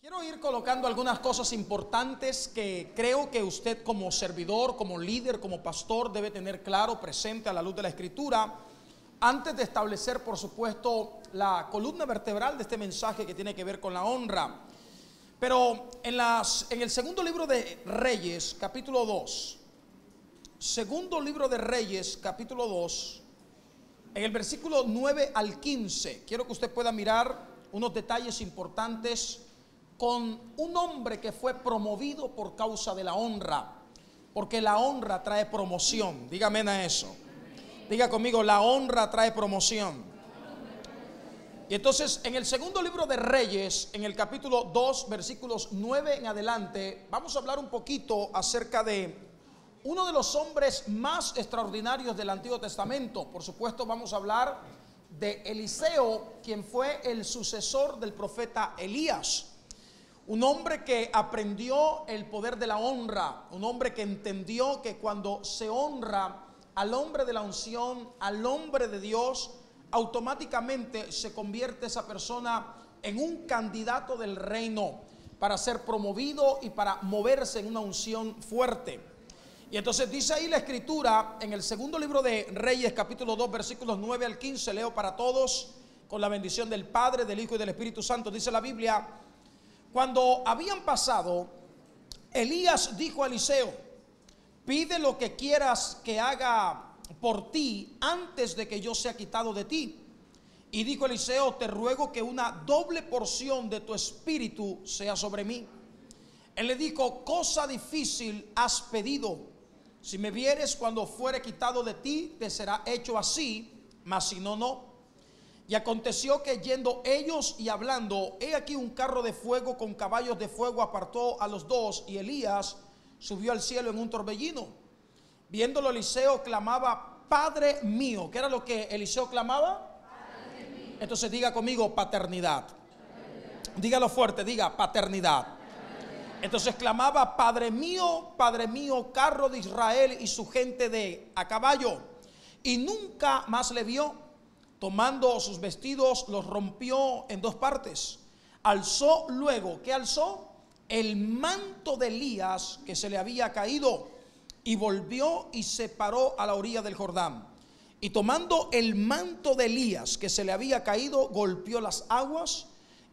Quiero ir colocando algunas cosas importantes que creo que usted como servidor, como líder, como pastor debe tener claro, presente a la luz de la Escritura, antes de establecer, por supuesto, la columna vertebral de este mensaje que tiene que ver con la honra. Pero en el segundo libro de Reyes, capítulo 2, segundo libro de Reyes, capítulo 2, en el versículo 9 al 15, quiero que usted pueda mirar unos detalles importantes con un hombre que fue promovido por causa de la honra, porque la honra trae promoción. Dígame a eso. Diga conmigo, la honra trae promoción. Y entonces en el segundo libro de Reyes, en el capítulo 2, versículos 9 en adelante, vamos a hablar un poquito acerca de uno de los hombres más extraordinarios del Antiguo Testamento. Por supuesto vamos a hablar de Eliseo, quien fue el sucesor del profeta Elías. Un hombre que aprendió el poder de la honra, un hombre que entendió que cuando se honra al hombre de la unción, al hombre de Dios, automáticamente se convierte esa persona en un candidato del reino para ser promovido y para moverse en una unción fuerte. Y entonces dice ahí la Escritura en el segundo libro de Reyes, capítulo 2, versículos 9 al 15, leo para todos con la bendición del Padre, del Hijo y del Espíritu Santo. Dice la Biblia: cuando habían pasado, Elías dijo a Eliseo: pide lo que quieras que haga por ti antes de que yo sea quitado de ti. Y dijo Eliseo: te ruego que una doble porción de tu espíritu sea sobre mí. Él le dijo: cosa difícil has pedido. Si me vieres cuando fuere quitado de ti, te será hecho así, mas si no, no. Y aconteció que yendo ellos y hablando, he aquí un carro de fuego con caballos de fuego apartó a los dos, y Elías subió al cielo en un torbellino. Viéndolo Eliseo clamaba: Padre mío. ¿Qué era lo que Eliseo clamaba? Padre mío. Entonces diga conmigo: paternidad. Dígalo fuerte, diga paternidad. Entonces clamaba: Padre mío, carro de Israel y su gente a caballo. Y nunca más le vio. Tomando sus vestidos, los rompió en dos partes. Alzó luego, ¿qué alzó? El manto de Elías que se le había caído, y volvió y se paró a la orilla del Jordán. Y tomando el manto de Elías que se le había caído, golpeó las aguas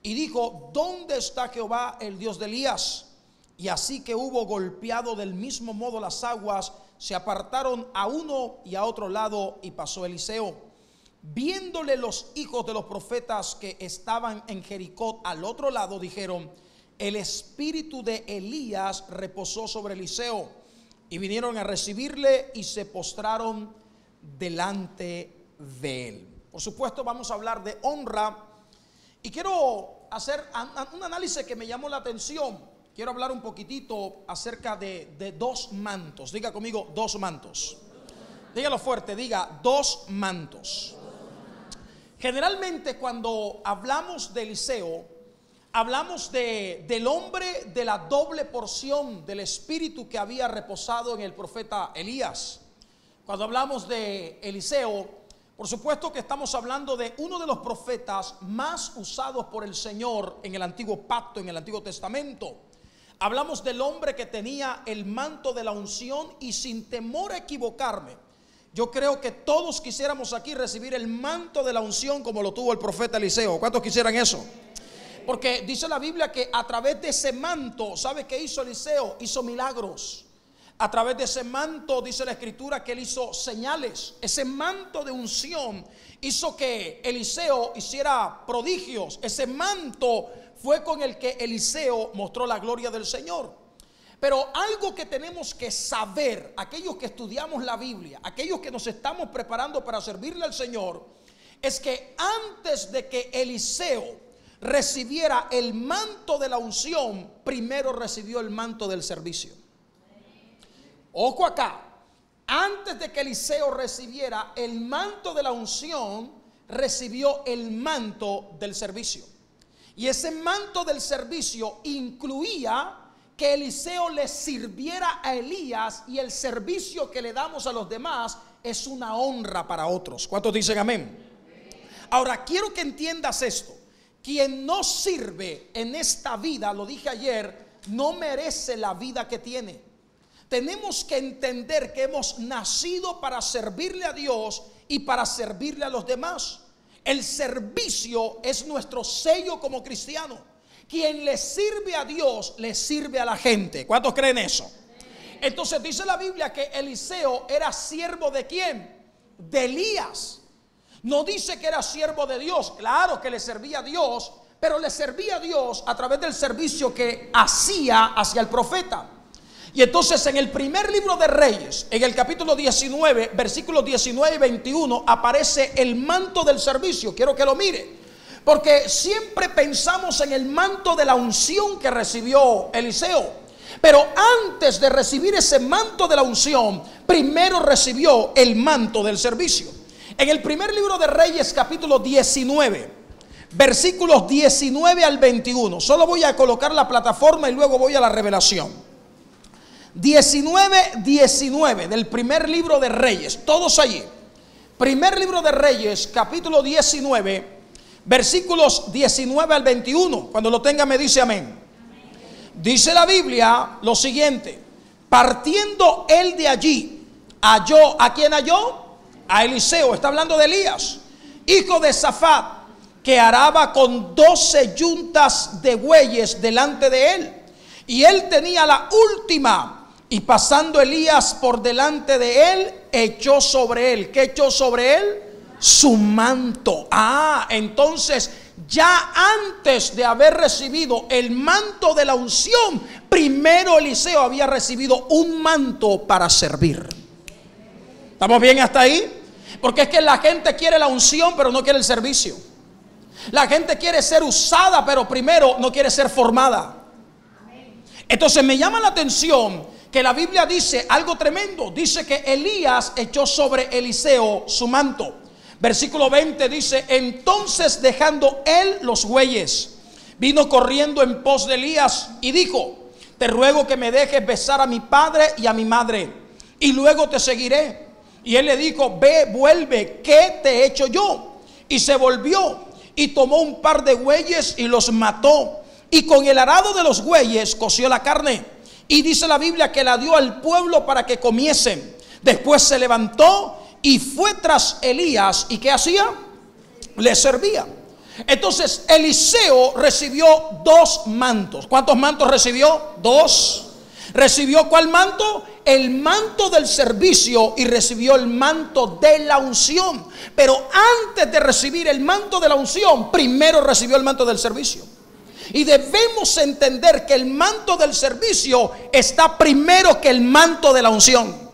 y dijo: ¿dónde está Jehová, el Dios de Elías? Y así que hubo golpeado del mismo modo las aguas, se apartaron a uno y a otro lado, y pasó Eliseo. Viéndole los hijos de los profetas que estaban en Jericó al otro lado, dijeron: el espíritu de Elías reposó sobre Eliseo. Y vinieron a recibirle y se postraron delante de él. Por supuesto vamos a hablar de honra, y quiero hacer un análisis que me llamó la atención. Quiero hablar un poquitito acerca de dos mantos. Diga conmigo: dos mantos. Dígalo fuerte, diga: dos mantos. Generalmente cuando hablamos de Eliseo, hablamos del hombre de la doble porción del espíritu que había reposado en el profeta Elías. Cuando hablamos de Eliseo, por supuesto que estamos hablando de uno de los profetas más usados por el Señor en el antiguo pacto, en el Antiguo Testamento. Hablamos del hombre que tenía el manto de la unción, y sin temor a equivocarme, yo creo que todos quisiéramos aquí recibir el manto de la unción como lo tuvo el profeta Eliseo. ¿Cuántos quisieran eso? Porque dice la Biblia que a través de ese manto, ¿sabe qué hizo Eliseo? Hizo milagros. A través de ese manto dice la Escritura que él hizo señales. Ese manto de unción hizo que Eliseo hiciera prodigios. Ese manto fue con el que Eliseo mostró la gloria del Señor. Pero algo que tenemos que saber, aquellos que estudiamos la Biblia, aquellos que nos estamos preparando para servirle al Señor, es que antes de que Eliseo recibiera el manto de la unción, primero recibió el manto del servicio. Ojo acá: antes de que Eliseo recibiera el manto de la unción, recibió el manto del servicio. Y ese manto del servicio incluía que Eliseo le sirviera a Elías, y el servicio que le damos a los demás es una honra para otros. ¿Cuántos dicen amén? Ahora quiero que entiendas esto, quien no sirve en esta vida, lo dije ayer, no merece la vida que tiene. Tenemos que entender que hemos nacido para servirle a Dios y para servirle a los demás. El servicio es nuestro sello como cristiano. Quien le sirve a Dios, le sirve a la gente. ¿Cuántos creen eso? Entonces dice la Biblia que Eliseo era siervo ¿de quién? De Elías. No dice que era siervo de Dios. Claro que le servía a Dios, pero le servía a Dios a través del servicio que hacía hacia el profeta. Y entonces en el primer libro de Reyes, en el capítulo 19, versículos 19 y 21, aparece el manto del servicio. Quiero que lo mire, porque siempre pensamos en el manto de la unción que recibió Eliseo. Pero antes de recibir ese manto de la unción, primero recibió el manto del servicio. En el primer libro de Reyes, capítulo 19, versículos 19 al 21. Solo voy a colocar la plataforma y luego voy a la revelación. 19 del primer libro de Reyes, todos allí. Primer libro de Reyes, capítulo 19, versículos 19 al 21. Cuando lo tenga me dice amén. Dice la Biblia lo siguiente: partiendo él de allí, halló, ¿a quién halló? A Eliseo, está hablando de Elías, hijo de Safat, que araba con 12 yuntas de bueyes delante de él, y él tenía la última. Y pasando Elías por delante de él, echó sobre él. ¿Qué echó sobre él? Su manto. Entonces ya antes de haber recibido el manto de la unción, primero Eliseo había recibido un manto para servir. ¿Estamos bien hasta ahí? Porque es que la gente quiere la unción, pero no quiere el servicio. La gente quiere ser usada, pero primero no quiere ser formada. Entonces me llama la atención que la Biblia dice algo tremendo. Dice que Elías echó sobre Eliseo su manto. Versículo 20 dice: entonces dejando él los bueyes, vino corriendo en pos de Elías y dijo: te ruego que me dejes besar a mi padre y a mi madre, y luego te seguiré. Y él le dijo: ve, vuelve, ¿qué te he hecho yo? Y se volvió y tomó un par de bueyes y los mató, y con el arado de los bueyes coció la carne. Y dice la Biblia que la dio al pueblo para que comiesen. Después se levantó y fue tras Elías. ¿Y qué hacía? Le servía. Entonces Eliseo recibió 2 mantos. ¿Cuántos mantos recibió? 2. ¿Recibió cuál manto? El manto del servicio, y recibió el manto de la unción. Pero antes de recibir el manto de la unción, primero recibió el manto del servicio. Y debemos entender que el manto del servicio está primero que el manto de la unción.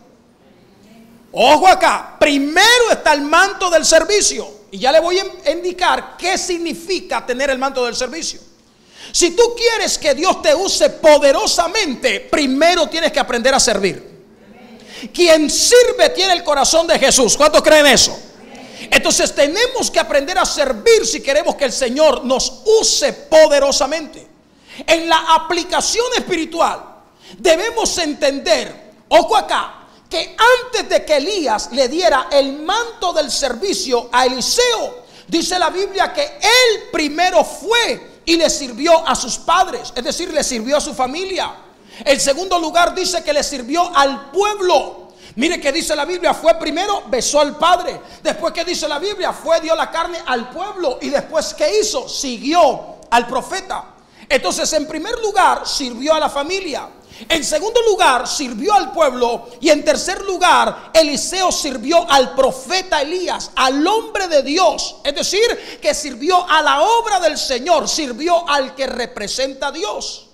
Ojo acá, primero está el manto del servicio. Y ya le voy a indicar qué significa tener el manto del servicio. Si tú quieres que Dios te use poderosamente, primero tienes que aprender a servir. Quien sirve tiene el corazón de Jesús. ¿Cuántos creen eso? Entonces tenemos que aprender a servir si queremos que el Señor nos use poderosamente. En la aplicación espiritual debemos entender, ojo acá, que antes de que Elías le diera el manto del servicio a Eliseo, dice la Biblia que él primero fue y le sirvió a sus padres, es decir, le sirvió a su familia. En segundo lugar dice que le sirvió al pueblo. Mire que dice la Biblia, fue primero, besó al padre. Después que dice la Biblia, fue, dio la carne al pueblo. Y después, ¿qué hizo? Siguió al profeta. Entonces, en primer lugar, sirvió a la familia. En segundo lugar, sirvió al pueblo. Y en tercer lugar, Eliseo sirvió al profeta Elías, al hombre de Dios. Es decir, que sirvió a la obra del Señor, sirvió al que representa a Dios.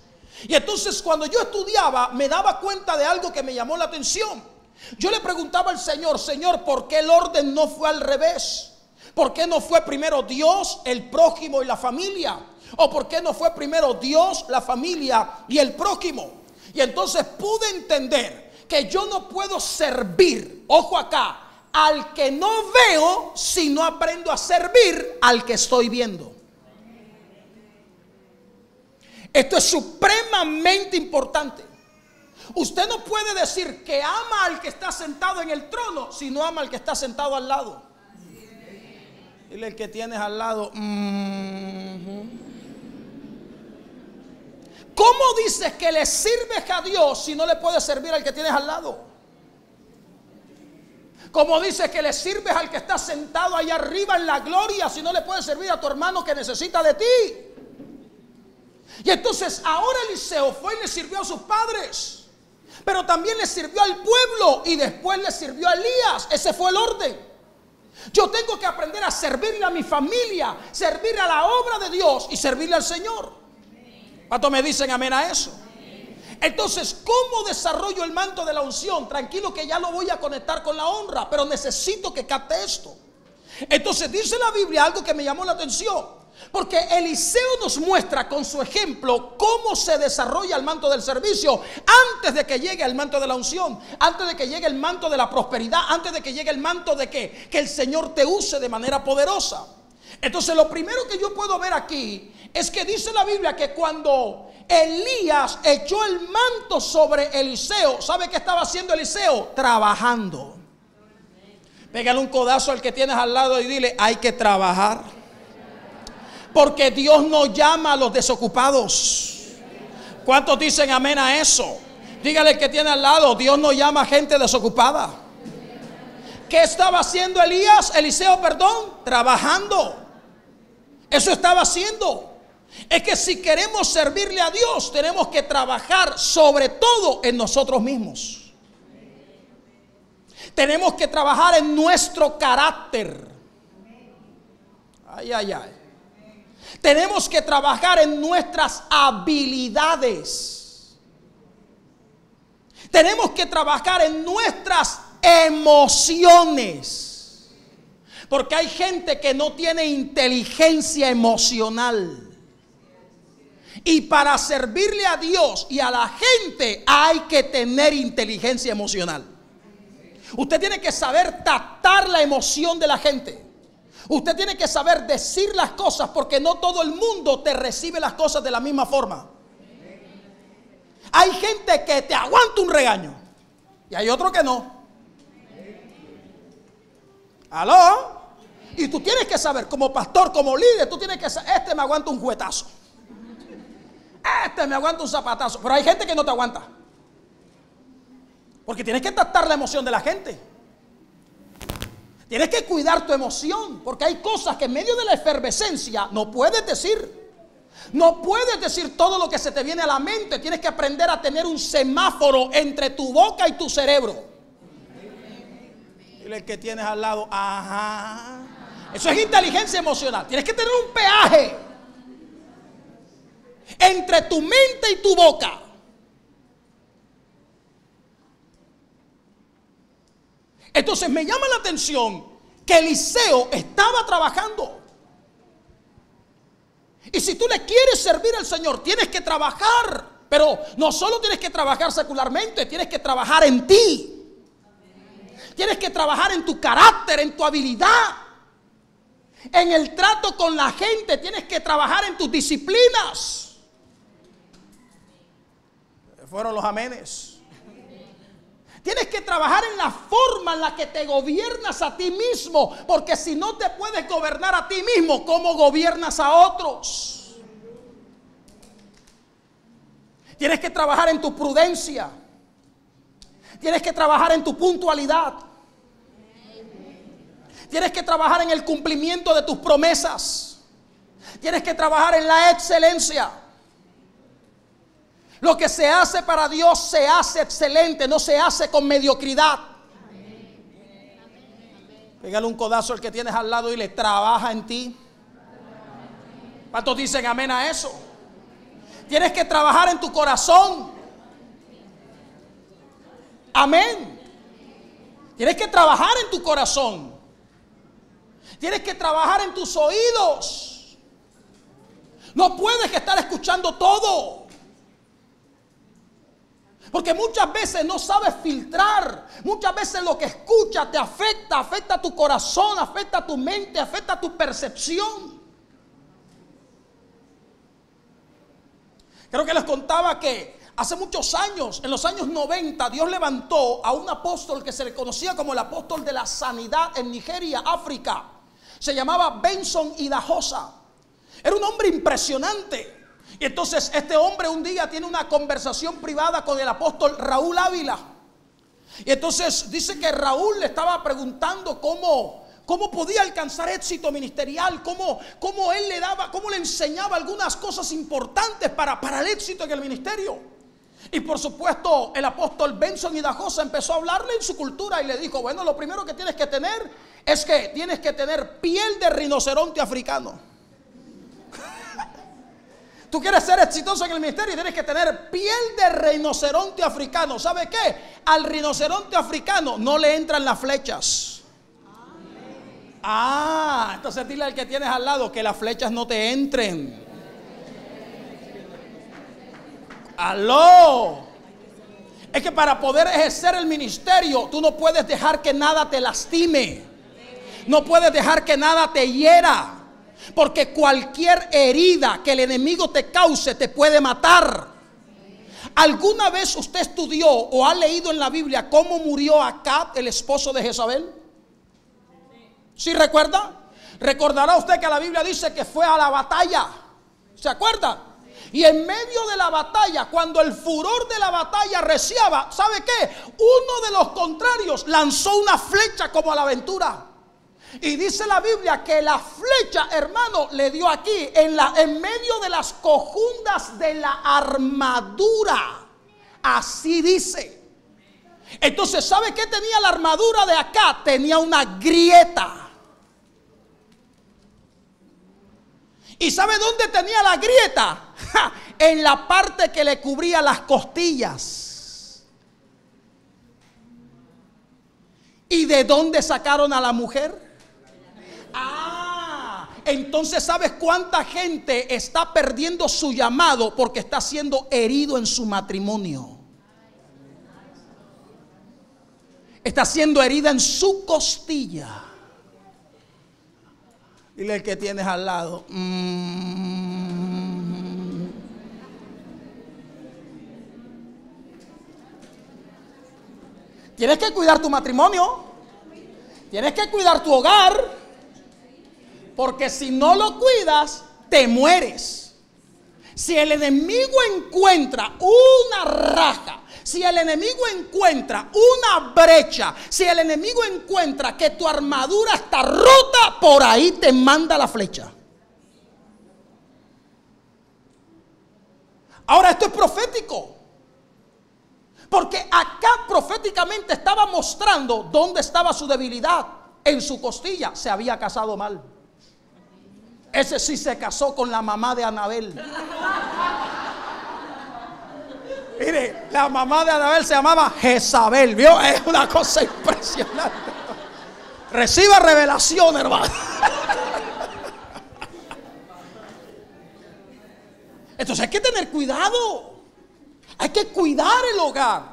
Y entonces, cuando yo estudiaba, me daba cuenta de algo que me llamó la atención. Yo le preguntaba al Señor: Señor, ¿por qué el orden no fue al revés? ¿Por qué no fue primero Dios, el prójimo y la familia? ¿O por qué no fue primero Dios, la familia y el prójimo? Y entonces pude entender que yo no puedo servir, ojo acá, al que no veo si no aprendo a servir al que estoy viendo. Esto es supremamente importante. Usted no puede decir que ama al que está sentado en el trono si no ama al que está sentado al lado. Dile al que tienes al lado. ¿Cómo dices que le sirves a Dios si no le puedes servir al que tienes al lado? ¿Cómo dices que le sirves al que está sentado allá arriba en la gloria si no le puedes servir a tu hermano que necesita de ti? Y entonces ahora Eliseo fue y le sirvió a sus padres, pero también le sirvió al pueblo y después le sirvió a Elías. Ese fue el orden. Yo tengo que aprender a servirle a mi familia, servirle a la obra de Dios y servirle al Señor. ¿Cuántos me dicen amén a eso? Entonces, ¿cómo desarrollo el manto de la unción? Tranquilo que ya lo voy a conectar con la honra, pero necesito que capte esto. Entonces dice la Biblia algo que me llamó la atención, porque Eliseo nos muestra con su ejemplo cómo se desarrolla el manto del servicio antes de que llegue el manto de la unción, antes de que llegue el manto de la prosperidad, antes de que llegue el manto de que el Señor te use de manera poderosa. Entonces lo primero que yo puedo ver aquí es que dice la Biblia que cuando Elías echó el manto sobre Eliseo, ¿sabe qué estaba haciendo Eliseo? Trabajando. Pégale un codazo al que tienes al lado y dile: hay que trabajar, porque Dios no llama a los desocupados. ¿Cuántos dicen amén a eso? Dígale al que tiene al lado: Dios no llama a gente desocupada. ¿Qué estaba haciendo Eliseo, trabajando. Eso estaba haciendo. Es que si queremos servirle a Dios, tenemos que trabajar sobre todo en nosotros mismos. Tenemos que trabajar en nuestro carácter. Ay, ay, ay. Tenemos que trabajar en nuestras habilidades. Tenemos que trabajar en nuestras emociones. Porque hay gente que no tiene inteligencia emocional. Y para servirle a Dios y a la gente hay que tener inteligencia emocional. Usted tiene que saber captar la emoción de la gente. Usted tiene que saber decir las cosas, porque no todo el mundo te recibe las cosas de la misma forma. Hay gente que te aguanta un regaño y hay otro que no. ¿Aló? Y tú tienes que saber, como pastor, como líder, tú tienes que saber: este me aguanta un juguetazo, este me aguanta un zapatazo. Pero hay gente que no te aguanta, porque tienes que captar la emoción de la gente. Tienes que cuidar tu emoción, porque hay cosas que en medio de la efervescencia no puedes decir. No puedes decir todo lo que se te viene a la mente. Tienes que aprender a tener un semáforo entre tu boca y tu cerebro. Dile al que tienes al lado: ajá. Eso es inteligencia emocional. Tienes que tener un peaje entre tu mente y tu boca. Entonces me llama la atención que Eliseo estaba trabajando. Y si tú le quieres servir al Señor, tienes que trabajar. Pero no solo tienes que trabajar secularmente, tienes que trabajar en ti. Tienes que trabajar en tu carácter, en tu habilidad, en el trato con la gente. Tienes que trabajar en tus disciplinas. Fueron los amenes. Tienes que trabajar en la forma en la que te gobiernas a ti mismo, porque si no te puedes gobernar a ti mismo, ¿cómo gobiernas a otros? Tienes que trabajar en tu prudencia. Tienes que trabajar en tu puntualidad. Tienes que trabajar en el cumplimiento de tus promesas. Tienes que trabajar en la excelencia. Lo que se hace para Dios se hace excelente, no se hace con mediocridad. Pégale un codazo al que tienes al lado y le trabaja en ti. ¿Cuántos dicen amén a eso? Tienes que trabajar en tu corazón. Amén. Tienes que trabajar en tu corazón. Tienes que trabajar en tus oídos. No puedes estar escuchando todo, porque muchas veces no sabes filtrar. Muchas veces lo que escuchas te afecta. Afecta a tu corazón, afecta a tu mente, afecta a tu percepción. Creo que les contaba que hace muchos años, en los años 90, Dios levantó a un apóstol que se le conocía como el apóstol de la sanidad en Nigeria, África. Se llamaba Benson Idahosa. Era un hombre impresionante. Y entonces este hombre un día tiene una conversación privada con el apóstol Raúl Ávila. Y entonces dice que Raúl le estaba preguntando cómo podía alcanzar éxito ministerial, cómo él le daba, cómo le enseñaba algunas cosas importantes para el éxito en el ministerio. Y por supuesto el apóstol Benson Idahosa empezó a hablarle en su cultura y le dijo: bueno, lo primero que tienes que tener es que tienes que tener piel de rinoceronte africano. Tú quieres ser exitoso en el ministerio y tienes que tener piel de rinoceronte africano. ¿Sabe qué? Al rinoceronte africano no le entran las flechas. Entonces dile al que tienes al lado que las flechas no te entren. Aló. Es que para poder ejercer el ministerio tú no puedes dejar que nada te lastime. No puedes dejar que nada te hiera. Porque cualquier herida que el enemigo te cause te puede matar. ¿Alguna vez usted estudió o ha leído en la Biblia cómo murió Acab, el esposo de Jezabel? ¿Sí recuerda? Recordará usted que la Biblia dice que fue a la batalla. ¿Se acuerda? Y en medio de la batalla, cuando el furor de la batalla reciaba, ¿sabe qué? Uno de los contrarios lanzó una flecha como a la aventura. Y dice la Biblia que la flecha, hermano, le dio aquí en medio de las cojundas de la armadura. Así dice. Entonces, ¿sabe qué tenía la armadura de acá? Tenía una grieta. ¿Y sabe dónde tenía la grieta? En la parte que le cubría las costillas. ¿Y de dónde sacaron a la mujer? Entonces, ¿sabes cuánta gente está perdiendo su llamado porque está siendo herido en su matrimonio? Está siendo herida en su costilla. Dile al que tienes al lado: tienes que cuidar tu matrimonio. Tienes que cuidar tu hogar. Porque si no lo cuidas, te mueres. Si el enemigo encuentra una raja, si el enemigo encuentra una brecha, si el enemigo encuentra que tu armadura está rota, por ahí te manda la flecha. Ahora, esto es profético. Porque acá proféticamente estaba mostrando dónde estaba su debilidad. En su costilla. Se había casado mal. Ese sí se casó con la mamá de Anabel. Mire, la mamá de Anabel se llamaba Jezabel. ¿Vio? Es una cosa impresionante. Reciba revelación, hermano. Entonces hay que tener cuidado. Hay que cuidar el hogar.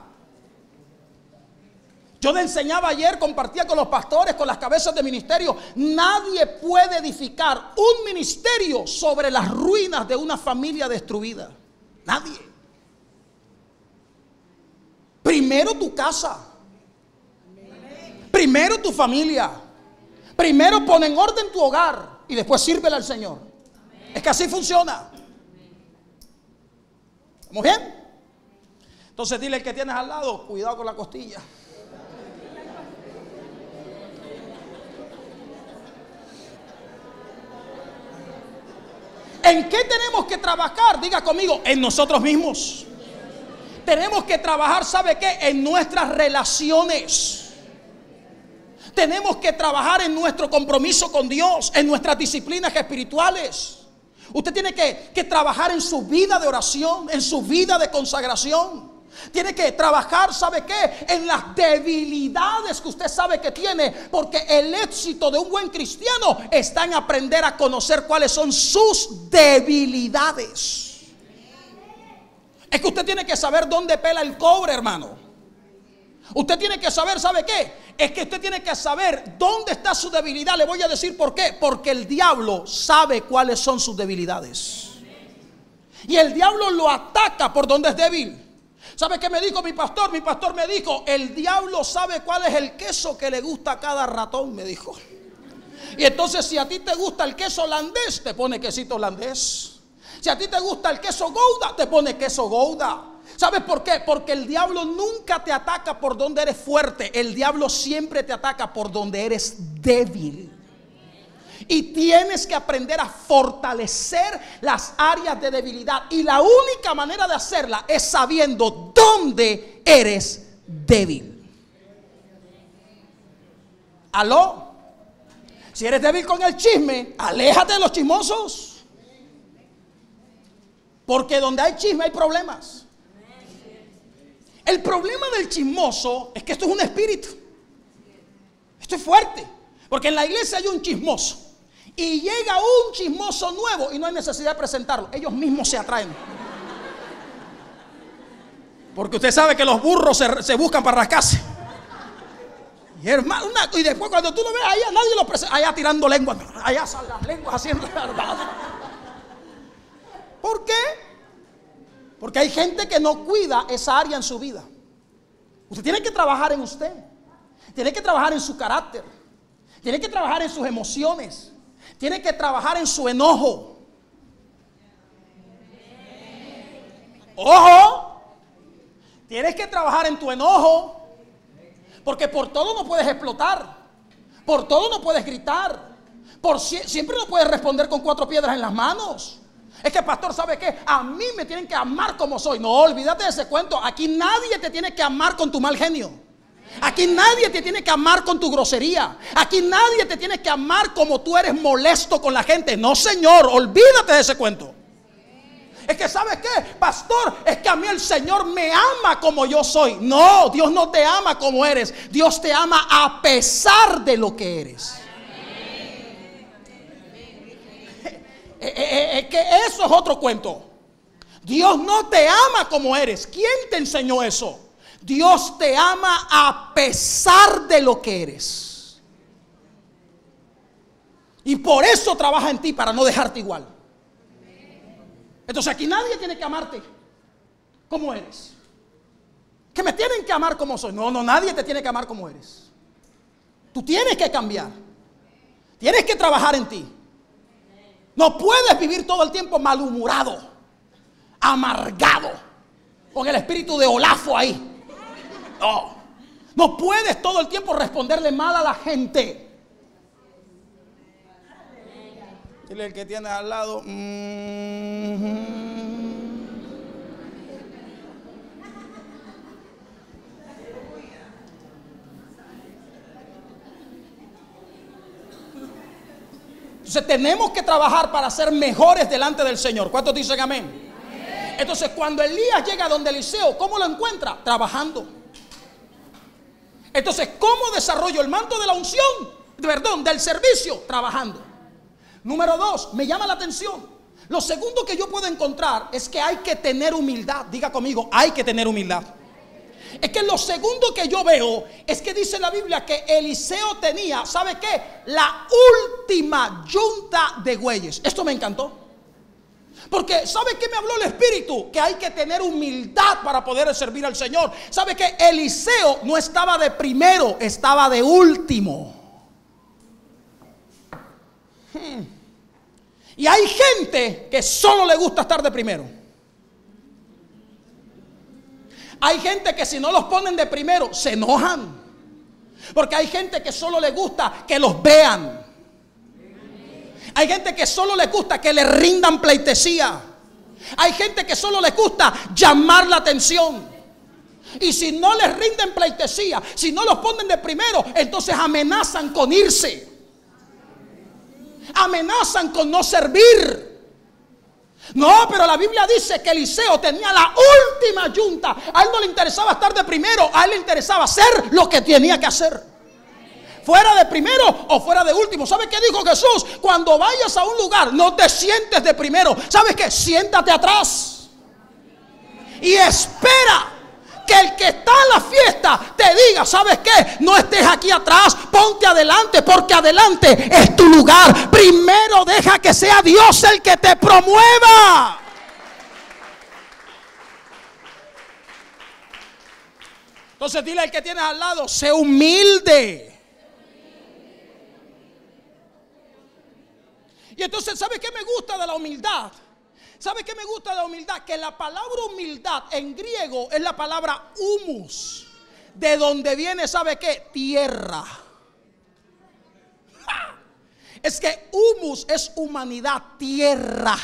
Yo le enseñaba ayer, compartía con los pastores, con las cabezas de ministerio. Nadie puede edificar un ministerio sobre las ruinas de una familia destruida. Nadie. Primero tu casa. Primero tu familia. Primero pon en orden tu hogar y después sírvele al Señor. Es que así funciona. ¿Estamos bien? Entonces dile al que tienes al lado: cuidado con la costilla. ¿En qué tenemos que trabajar? Diga conmigo: en nosotros mismos. Tenemos que trabajar, ¿sabe qué? En nuestras relaciones. Tenemos que trabajar en nuestro compromiso con Dios, en nuestras disciplinas espirituales. Usted tiene que trabajar en su vida de oración, en su vida de consagración. Tiene que trabajar, ¿sabe qué? En las debilidades que usted sabe que tiene. Porque el éxito de un buen cristiano está en aprender a conocer cuáles son sus debilidades. Es que usted tiene que saber dónde pela el cobre, hermano. Usted tiene que saber, ¿sabe qué? Es que usted tiene que saber dónde está su debilidad. Le voy a decir por qué. Porque el diablo sabe cuáles son sus debilidades. Y el diablo lo ataca por donde es débil. ¿Sabe qué me dijo mi pastor? Mi pastor me dijo: el diablo sabe cuál es el queso que le gusta a cada ratón, me dijo. Y entonces si a ti te gusta el queso holandés, te pone quesito holandés. Si a ti te gusta el queso Gouda, te pone queso Gouda. ¿Sabes por qué? Porque el diablo nunca te ataca por donde eres fuerte. El diablo siempre te ataca por donde eres débil. Y tienes que aprender a fortalecer las áreas de debilidad. Y la única manera de hacerla es sabiendo dónde eres débil. ¿Aló? Si eres débil con el chisme, aléjate de los chismosos. Porque donde hay chisme hay problemas. El problema del chismoso es que esto es un espíritu. Esto es fuerte. Porque en la iglesia hay un chismoso. Y llega un chismoso nuevo y no hay necesidad de presentarlo. Ellos mismos se atraen. Porque usted sabe que los burros se buscan para rascarse. Y, hermano, y después cuando tú lo ves allá, nadie lo presenta. Allá tirando lenguas. Allá salen las lenguas haciendo la verdad. ¿Por qué? Porque hay gente que no cuida esa área en su vida. Usted tiene que trabajar en usted. Tiene que trabajar en su carácter. Tiene que trabajar en sus emociones. Tiene que trabajar en su enojo. Ojo. Tienes que trabajar en tu enojo. Porque por todo no puedes explotar. Por todo no puedes gritar. Siempre no puedes responder con 4 piedras en las manos. Es que pastor, ¿sabe qué? A mí me tienen que amar como soy. No, olvídate de ese cuento. Aquí nadie te tiene que amar con tu mal genio. Aquí nadie te tiene que amar con tu grosería. Aquí nadie te tiene que amar como tú eres molesto con la gente. No, señor, olvídate de ese cuento. Es que ¿sabes qué? Pastor, es que a mí el Señor me ama como yo soy. No, Dios no te ama como eres. Dios te ama a pesar de lo que eres. Es que eso es otro cuento. Dios no te ama como eres. ¿Quién te enseñó eso? Dios te ama a pesar de lo que eres. Y por eso trabaja en ti, para no dejarte igual. Entonces aquí nadie tiene que amarte como eres. Que me tienen que amar como soy. No, nadie te tiene que amar como eres. Tú tienes que cambiar. Tienes que trabajar en ti. No puedes vivir todo el tiempo malhumorado, amargado, con el espíritu de Olafo ahí. No puedes todo el tiempo responderle mal a la gente. Dile al que tienes al lado. Entonces tenemos que trabajar para ser mejores delante del Señor. ¿Cuántos dicen amén? Entonces cuando Elías llega donde Eliseo, ¿cómo lo encuentra? Trabajando. Entonces, ¿cómo desarrollo el manto de la unción? Del servicio, trabajando. Número 2, me llama la atención. Lo segundo que yo puedo encontrar es que hay que tener humildad. Diga conmigo, hay que tener humildad. Es que lo segundo que yo veo es que dice la Biblia que Eliseo tenía, ¿sabe qué? La última yunta de bueyes. Esto me encantó. Porque ¿sabe qué me habló el Espíritu? Que hay que tener humildad para poder servir al Señor. ¿Sabe qué? Eliseo no estaba de primero, estaba de último. Y hay gente que solo le gusta estar de primero. Hay gente que si no los ponen de primero se enojan. Porque hay gente que solo le gusta que los vean. Hay gente que solo le gusta que le rindan pleitesía. Hay gente que solo le gusta llamar la atención. Y si no les rinden pleitesía, si no los ponen de primero, entonces amenazan con irse. Amenazan con no servir. No, pero la Biblia dice que Eliseo tenía la última yunta. A él no le interesaba estar de primero, a él le interesaba hacer lo que tenía que hacer. Fuera de primero o fuera de último. ¿Sabe qué dijo Jesús? Cuando vayas a un lugar, no te sientes de primero. ¿Sabes qué? Siéntate atrás y espera que el que está en la fiesta te diga, ¿sabes qué? No estés aquí atrás, ponte adelante, porque adelante es tu lugar. Primero deja que sea Dios el que te promueva. Entonces dile al que tienes al lado, sé humilde. Y entonces, ¿sabe qué me gusta de la humildad? ¿Sabe qué me gusta de la humildad? Que la palabra humildad en griego es la palabra humus, de donde viene, ¿sabe qué? Tierra. Es que humus es humanidad, tierra.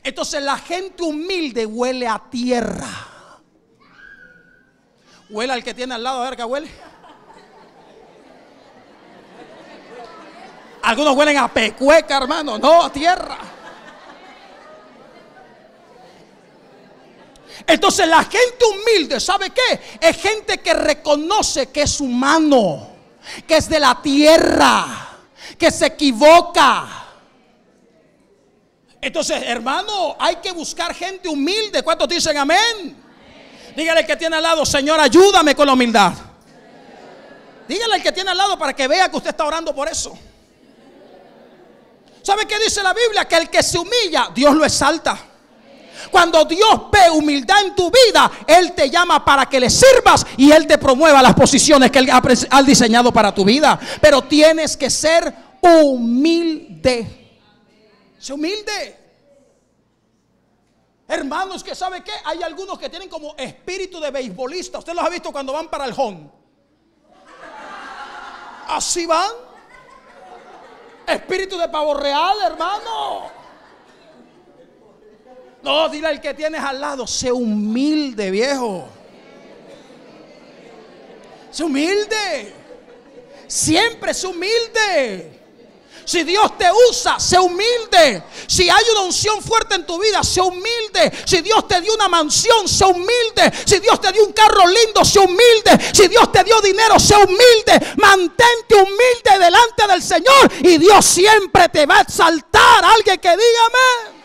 Entonces la gente humilde huele a tierra. Huele al que tiene al lado, a ver qué huele. Algunos huelen a pecueca, hermano, no, a tierra. Entonces la gente humilde, ¿sabe qué? Es gente que reconoce que es humano, que es de la tierra, que se equivoca. Entonces, hermano, hay que buscar gente humilde. ¿Cuántos dicen amén? Amén. Dígale al que tiene al lado: Señor, ayúdame con la humildad. Dígale al que tiene al lado para que vea que usted está orando por eso. ¿Sabe qué dice la Biblia? Que el que se humilla, Dios lo exalta. Cuando Dios ve humildad en tu vida, Él te llama para que le sirvas y Él te promueva las posiciones que Él ha diseñado para tu vida. Pero tienes que ser humilde. Sé humilde. Hermanos, que ¿sabe qué? Hay algunos que tienen como espíritu de beisbolista. Usted los ha visto cuando van para el home. Así van. Espíritu de pavo real, hermano. No, dile al que tienes al lado: sé humilde, viejo. Sé humilde. Siempre sé humilde. Si Dios te usa, sé humilde. Si hay una unción fuerte en tu vida, sé humilde. Si Dios te dio una mansión, sé humilde. Si Dios te dio un carro lindo, sé humilde. Si Dios te dio dinero, sé humilde. Mantente humilde delante del Señor y Dios siempre te va a exaltar. Alguien que diga amén.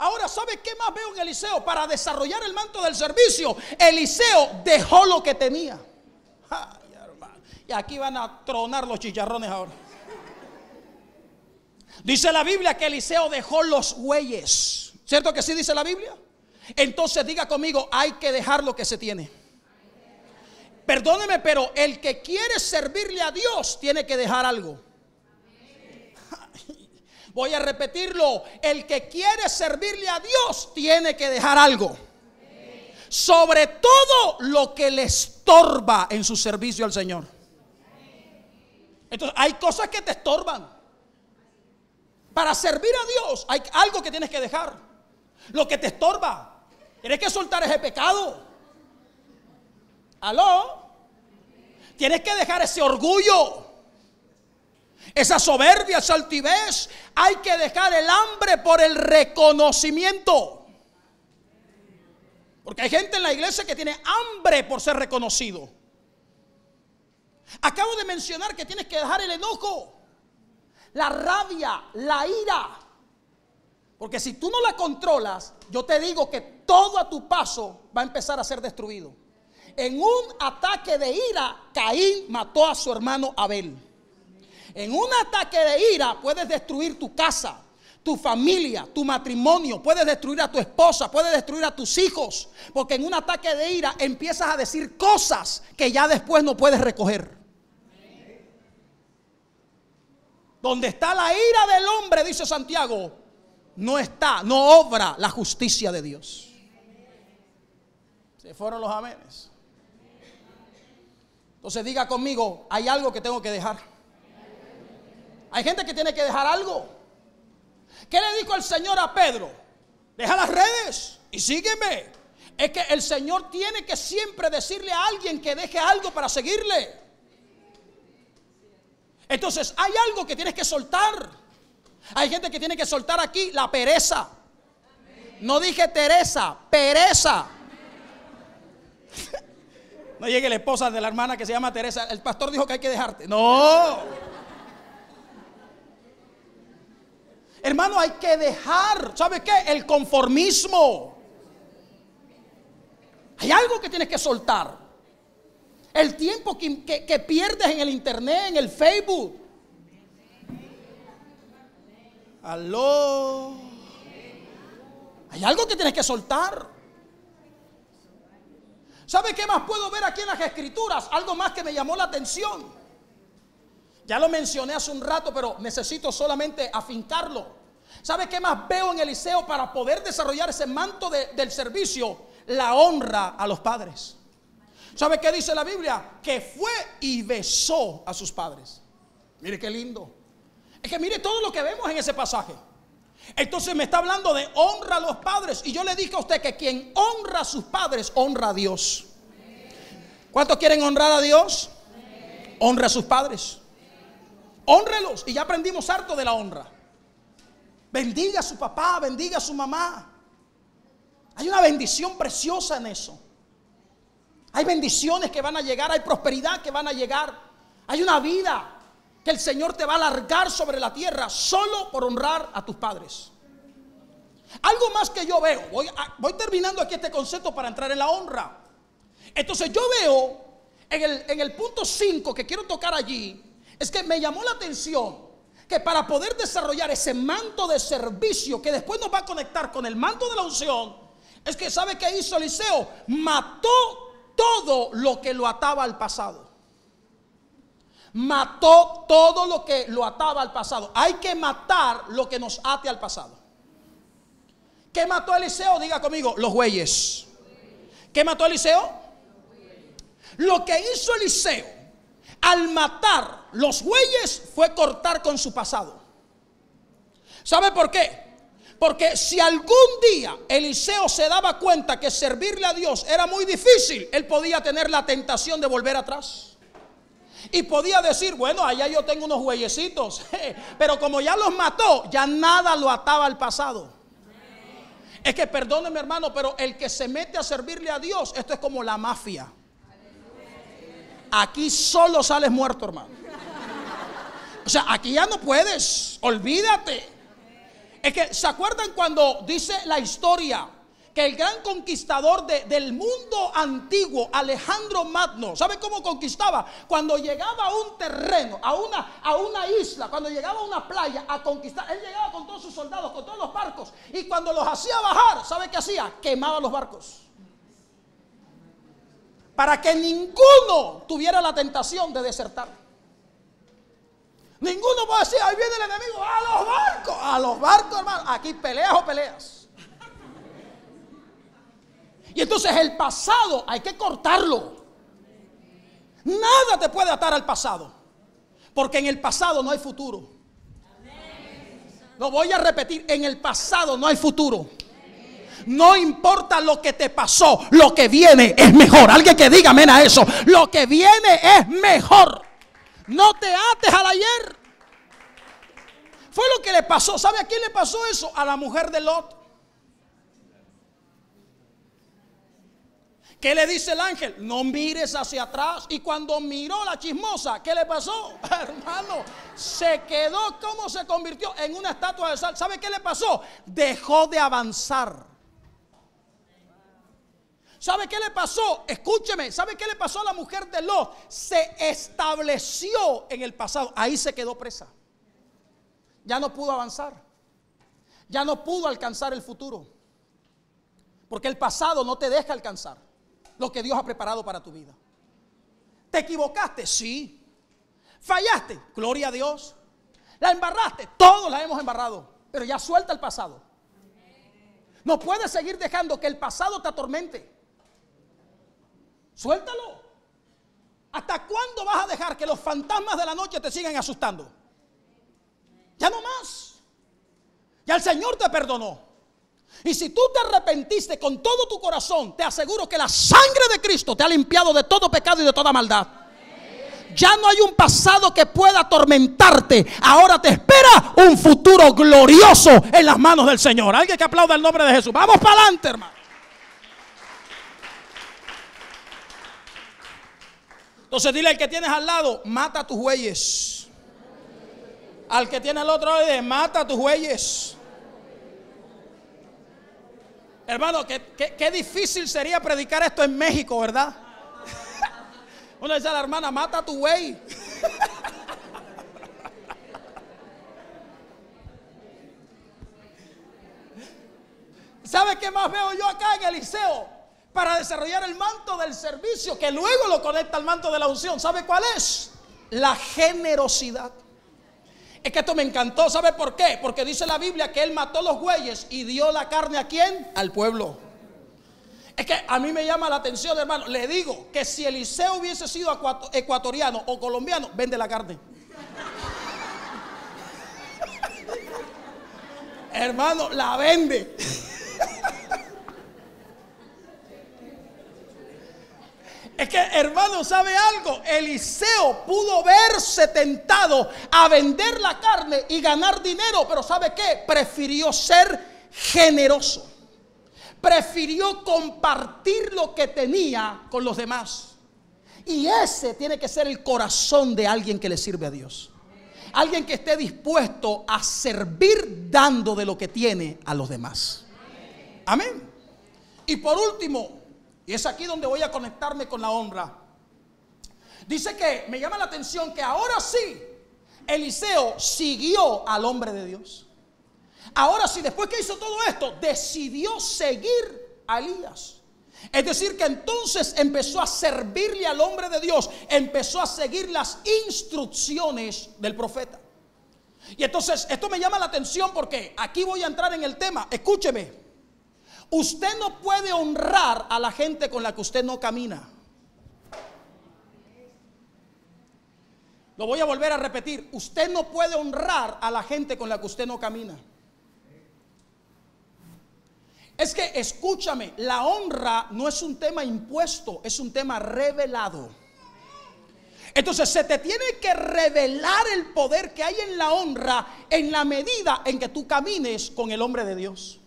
Ahora, ¿sabe qué más veo en Eliseo? Para desarrollar el manto del servicio, Eliseo dejó lo que tenía. Ay, hermano. Y aquí van a tronar los chicharrones ahora. Dice la Biblia que Eliseo dejó los bueyes. ¿Cierto que sí dice la Biblia? Entonces diga conmigo: hay que dejar lo que se tiene. Perdóneme, pero el que quiere servirle a Dios tiene que dejar algo. Voy a repetirlo: el que quiere servirle a Dios tiene que dejar algo. Sobre todo lo que le estorba en su servicio al Señor. Entonces hay cosas que te estorban. Para servir a Dios hay algo que tienes que dejar. Lo que te estorba, tienes que soltar ese pecado. ¿Aló? Tienes que dejar ese orgullo, esa soberbia, esa altivez. Hay que dejar el hambre por el reconocimiento. Porque hay gente en la iglesia que tiene hambre por ser reconocido. Acabo de mencionar que tienes que dejar el enojo, la rabia, la ira. Porque si tú no la controlas, yo te digo que todo a tu paso va a empezar a ser destruido. En un ataque de ira, Caín mató a su hermano Abel. En un ataque de ira puedes destruir tu casa, tu familia, tu matrimonio. Puedes destruir a tu esposa, puedes destruir a tus hijos. Porque en un ataque de ira empiezas a decir cosas que ya después no puedes recoger. Donde está la ira del hombre, dice Santiago, no obra la justicia de Dios. Se fueron los amenes. Entonces diga conmigo: hay algo que tengo que dejar. Hay gente que tiene que dejar algo. ¿Qué le dijo el Señor a Pedro? Deja las redes y sígueme. Es que el Señor tiene que siempre decirle a alguien que deje algo para seguirle. Entonces hay algo que tienes que soltar. Hay gente que tiene que soltar aquí la pereza. No dije Teresa, pereza. No llegue la esposa de la hermana que se llama Teresa: el pastor dijo que hay que dejarte. No. Hermano, hay que dejar, ¿sabe qué? El conformismo. Hay algo que tienes que soltar. El tiempo que pierdes en el internet, en el Facebook. Aló. Hay algo que tienes que soltar. ¿Sabe qué más puedo ver aquí en las Escrituras? Algo más que me llamó la atención. Ya lo mencioné hace un rato, pero necesito solamente afincarlo. ¿Sabe qué más veo en Eliseo para poder desarrollar ese manto del servicio? La honra a los padres. ¿Sabe qué dice la Biblia? Que fue y besó a sus padres. Mire qué lindo. Es que mire todo lo que vemos en ese pasaje. Entonces me está hablando de honra a los padres. Y yo le dije a usted que quien honra a sus padres, honra a Dios. ¿Cuántos quieren honrar a Dios? Honra a sus padres. Hónrelos. Y ya aprendimos harto de la honra. Bendiga a su papá, bendiga a su mamá. Hay una bendición preciosa en eso. Hay bendiciones que van a llegar, hay prosperidad que van a llegar. Hay una vida que el Señor te va a alargar sobre la tierra solo por honrar a tus padres. Algo más que yo veo, voy terminando aquí este concepto para entrar en la honra. Entonces yo veo en el punto 5 que quiero tocar allí, es que me llamó la atención que para poder desarrollar ese manto de servicio que después nos va a conectar con el manto de la unción, es que ¿sabe qué hizo Eliseo? Mató todo lo que lo ataba al pasado. Mató todo lo que lo ataba al pasado. Hay que matar lo que nos ate al pasado. ¿Qué mató Eliseo? Diga conmigo, los bueyes. ¿Qué mató Eliseo? Lo que hizo Eliseo al matar los bueyes fue cortar con su pasado. ¿Sabe por qué? Porque si algún día Eliseo se daba cuenta que servirle a Dios era muy difícil, él podía tener la tentación de volver atrás. Y podía decir, bueno, allá yo tengo unos bueyecitos, pero como ya los mató, ya nada lo ataba al pasado. Es que perdóneme, hermano, pero el que se mete a servirle a Dios, esto es como la mafia. Aquí solo sales muerto, hermano. O sea, aquí ya no puedes, olvídate. Es que, ¿se acuerdan cuando dice la historia que el gran conquistador del mundo antiguo, Alejandro Magno, ¿sabe cómo conquistaba? Cuando llegaba a un terreno, a una isla, cuando llegaba a una playa a conquistar, él llegaba con todos sus soldados, con todos los barcos, y cuando los hacía bajar, ¿sabe qué hacía? Quemaba los barcos. Para que ninguno tuviera la tentación de desertar. Ninguno puede decir, ahí viene el enemigo, a los barcos, hermano, aquí peleas o peleas. Y entonces el pasado hay que cortarlo. Nada te puede atar al pasado, porque en el pasado no hay futuro. Lo voy a repetir, en el pasado no hay futuro. No importa lo que te pasó, lo que viene es mejor. Alguien que diga amén a eso. Lo que viene es mejor. No te ates al ayer. Fue lo que le pasó. ¿Sabe a quién le pasó eso? A la mujer de Lot. ¿Qué le dice el ángel? No mires hacia atrás. Y cuando miró la chismosa, ¿qué le pasó? Hermano, se quedó, ¿cómo se convirtió? En una estatua de sal. ¿Sabe qué le pasó? Dejó de avanzar. ¿Sabe qué le pasó? Escúcheme, ¿sabe qué le pasó a la mujer de Lot? Se estableció en el pasado. Ahí se quedó presa. Ya no pudo avanzar. Ya no pudo alcanzar el futuro. Porque el pasado no te deja alcanzar lo que Dios ha preparado para tu vida. ¿Te equivocaste? Sí. ¿Fallaste? Gloria a Dios. ¿La embarraste? Todos la hemos embarrado. Pero ya suelta el pasado. No puedes seguir dejando que el pasado te atormente. Suéltalo. ¿Hasta cuándo vas a dejar que los fantasmas de la noche te sigan asustando? Ya no más. Ya el Señor te perdonó. Y si tú te arrepentiste con todo tu corazón, te aseguro que la sangre de Cristo te ha limpiado de todo pecado y de toda maldad. Ya no hay un pasado que pueda atormentarte. Ahora te espera un futuro glorioso en las manos del Señor. Alguien que aplauda el nombre de Jesús. Vamos para adelante, hermano. Entonces dile al que tienes al lado, mata a tus bueyes. Al que tiene al otro lado, mata a tus bueyes. Hermano, qué difícil sería predicar esto en México, ¿verdad? Uno dice a la hermana, mata a tu buey. ¿Sabe qué más veo yo acá en Eliseo? para desarrollar el manto del servicio, que luego lo conecta al manto de la unción. ¿Sabe cuál es? La generosidad. Es que esto me encantó. ¿Sabe por qué? Porque dice la Biblia que él mató los bueyes y dio la carne ¿a quién? Al pueblo. Es que a mí me llama la atención, hermano. Le digo que si Eliseo hubiese sido ecuatoriano o colombiano, vende la carne. Hermano, la vende. Es que, hermano, ¿sabe algo? Eliseo pudo verse tentado a vender la carne y ganar dinero, pero ¿sabe qué? Prefirió ser generoso. Prefirió compartir lo que tenía con los demás. Y ese tiene que ser el corazón de alguien que le sirve a Dios. Alguien que esté dispuesto a servir dando de lo que tiene a los demás. Amén. Y por último, y es aquí donde voy a conectarme con la honra. Dice que me llama la atención que ahora sí Eliseo siguió al hombre de Dios. Ahora sí, después que hizo todo esto, decidió seguir a Elías. Es decir, que entonces empezó a servirle al hombre de Dios, empezó a seguir las instrucciones del profeta. Y entonces esto me llama la atención porque aquí voy a entrar en el tema. Escúcheme. Usted no puede honrar a la gente con la que usted no camina. Lo voy a volver a repetir. Usted no puede honrar a la gente con la que usted no camina. Es que, escúchame, la honra no es un tema impuesto, es un tema revelado. Entonces se te tiene que revelar el poder que hay en la honra en la medida en que tú camines con el hombre de Dios.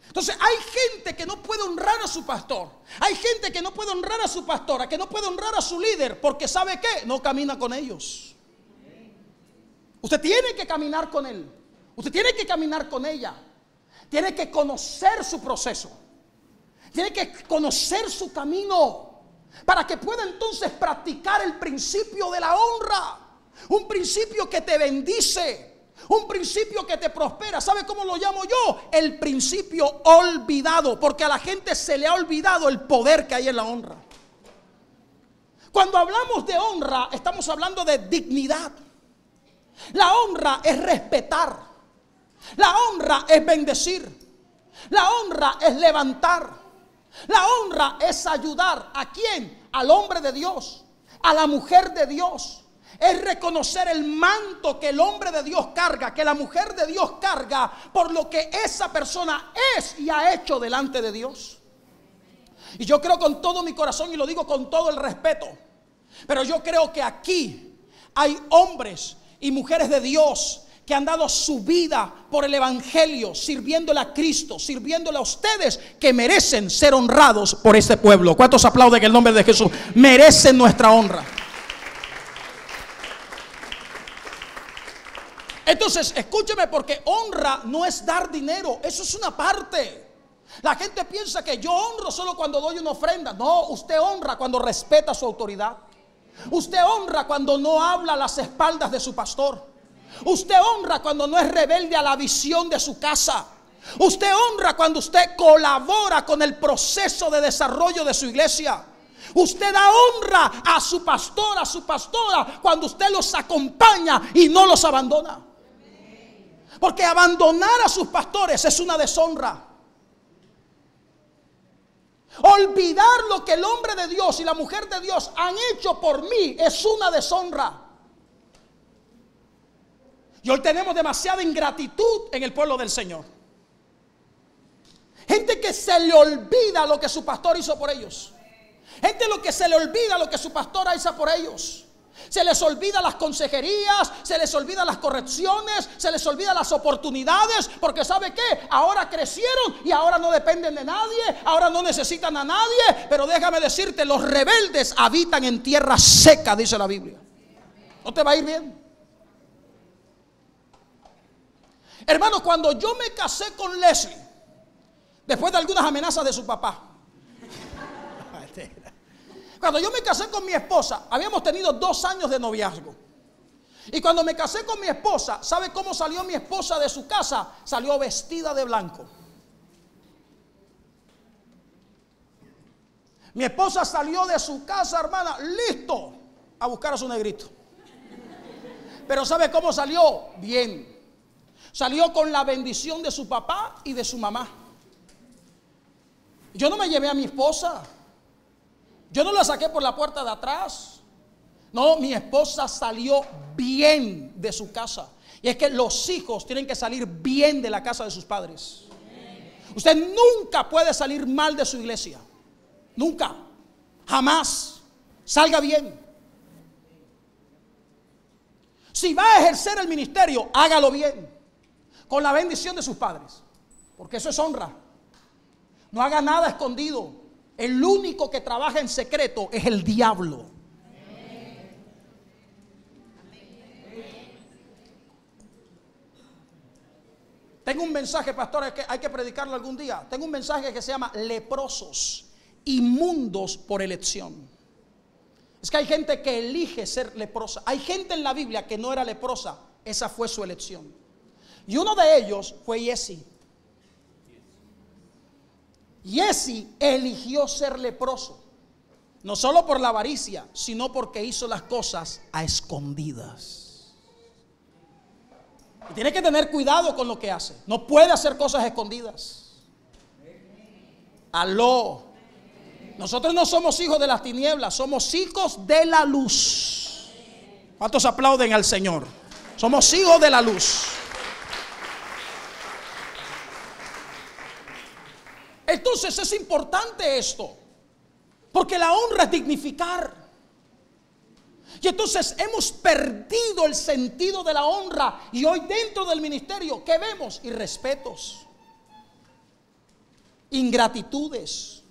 Entonces hay gente que no puede honrar a su pastor. Hay gente que no puede honrar a su pastora, que no puede honrar a su líder, porque ¿sabe qué? No camina con ellos. Usted tiene que caminar con él. Usted tiene que caminar con ella. Tiene que conocer su proceso. Tiene que conocer su camino, para que pueda entonces practicar el principio de la honra. Un principio que te bendice. Un principio que te prospera. ¿Sabe cómo lo llamo yo? El principio olvidado. Porque a la gente se le ha olvidado el poder que hay en la honra. Cuando hablamos de honra, estamos hablando de dignidad. La honra es respetar. La honra es bendecir. La honra es levantar. La honra es ayudar. ¿A quién? Al hombre de Dios, a la mujer de Dios. Es reconocer el manto que el hombre de Dios carga, que la mujer de Dios carga, por lo que esa persona es y ha hecho delante de Dios. Y yo creo con todo mi corazón, y lo digo con todo el respeto, pero yo creo que aquí hay hombres y mujeres de Dios que han dado su vida por el evangelio, sirviéndole a Cristo, sirviéndole a ustedes, que merecen ser honrados por este pueblo. ¿Cuántos aplauden en el nombre de Jesús? Merecen nuestra honra. Entonces, escúcheme, porque honra no es dar dinero, eso es una parte. La gente piensa que yo honro solo cuando doy una ofrenda. No, usted honra cuando respeta su autoridad. Usted honra cuando no habla a las espaldas de su pastor. Usted honra cuando no es rebelde a la visión de su casa. Usted honra cuando usted colabora con el proceso de desarrollo de su iglesia. Usted da honra a su pastor, a su pastora, cuando usted los acompaña y no los abandona. Porque abandonar a sus pastores es una deshonra. Olvidar lo que el hombre de Dios y la mujer de Dios han hecho por mí es una deshonra. Y hoy tenemos demasiada ingratitud en el pueblo del Señor. Gente que se le olvida lo que su pastor hizo por ellos. Gente lo que se le olvida lo que su pastora hizo por ellos. Se les olvida las consejerías, se les olvida las correcciones, se les olvida las oportunidades, porque ¿sabe qué? Ahora crecieron y ahora no dependen de nadie, ahora no necesitan a nadie. Pero déjame decirte, los rebeldes habitan en tierra seca, dice la Biblia. ¿No te va a ir bien? Hermano, cuando yo me casé con Leslie, después de algunas amenazas de su papá, cuando yo me casé con mi esposa, habíamos tenido 2 años de noviazgo. Y cuando me casé con mi esposa, ¿sabe cómo salió mi esposa de su casa? Salió vestida de blanco. Mi esposa salió de su casa, hermana, listo a buscar a su negrito. Pero ¿sabe cómo salió? Bien. Salió con la bendición de su papá y de su mamá. Yo no me llevé a mi esposa. Yo no la saqué por la puerta de atrás. No, mi esposa salió bien de su casa. Y es que los hijos tienen que salir bien de la casa de sus padres. Usted nunca puede salir mal de su iglesia. Nunca. Jamás. Salga bien. Si va a ejercer el ministerio, hágalo bien, con la bendición de sus padres, porque eso es honra. No haga nada escondido. El único que trabaja en secreto es el diablo. Tengo un mensaje, pastor, que hay que predicarlo algún día. Tengo un mensaje que se llama leprosos, inmundos por elección. Es que hay gente que elige ser leprosa. Hay gente en la Biblia que no era leprosa. Esa fue su elección. Y uno de ellos fue Giezi. Giezi eligió ser leproso. No solo por la avaricia, sino porque hizo las cosas a escondidas. Y tiene que tener cuidado con lo que hace. No puede hacer cosas escondidas. Aló. Nosotros no somos hijos de las tinieblas, somos hijos de la luz. ¿Cuántos aplauden al Señor? Somos hijos de la luz. Entonces es importante esto, porque la honra es dignificar. Y entonces hemos perdido el sentido de la honra. Y hoy dentro del ministerio, ¿qué vemos? Irrespetos, ingratitudes,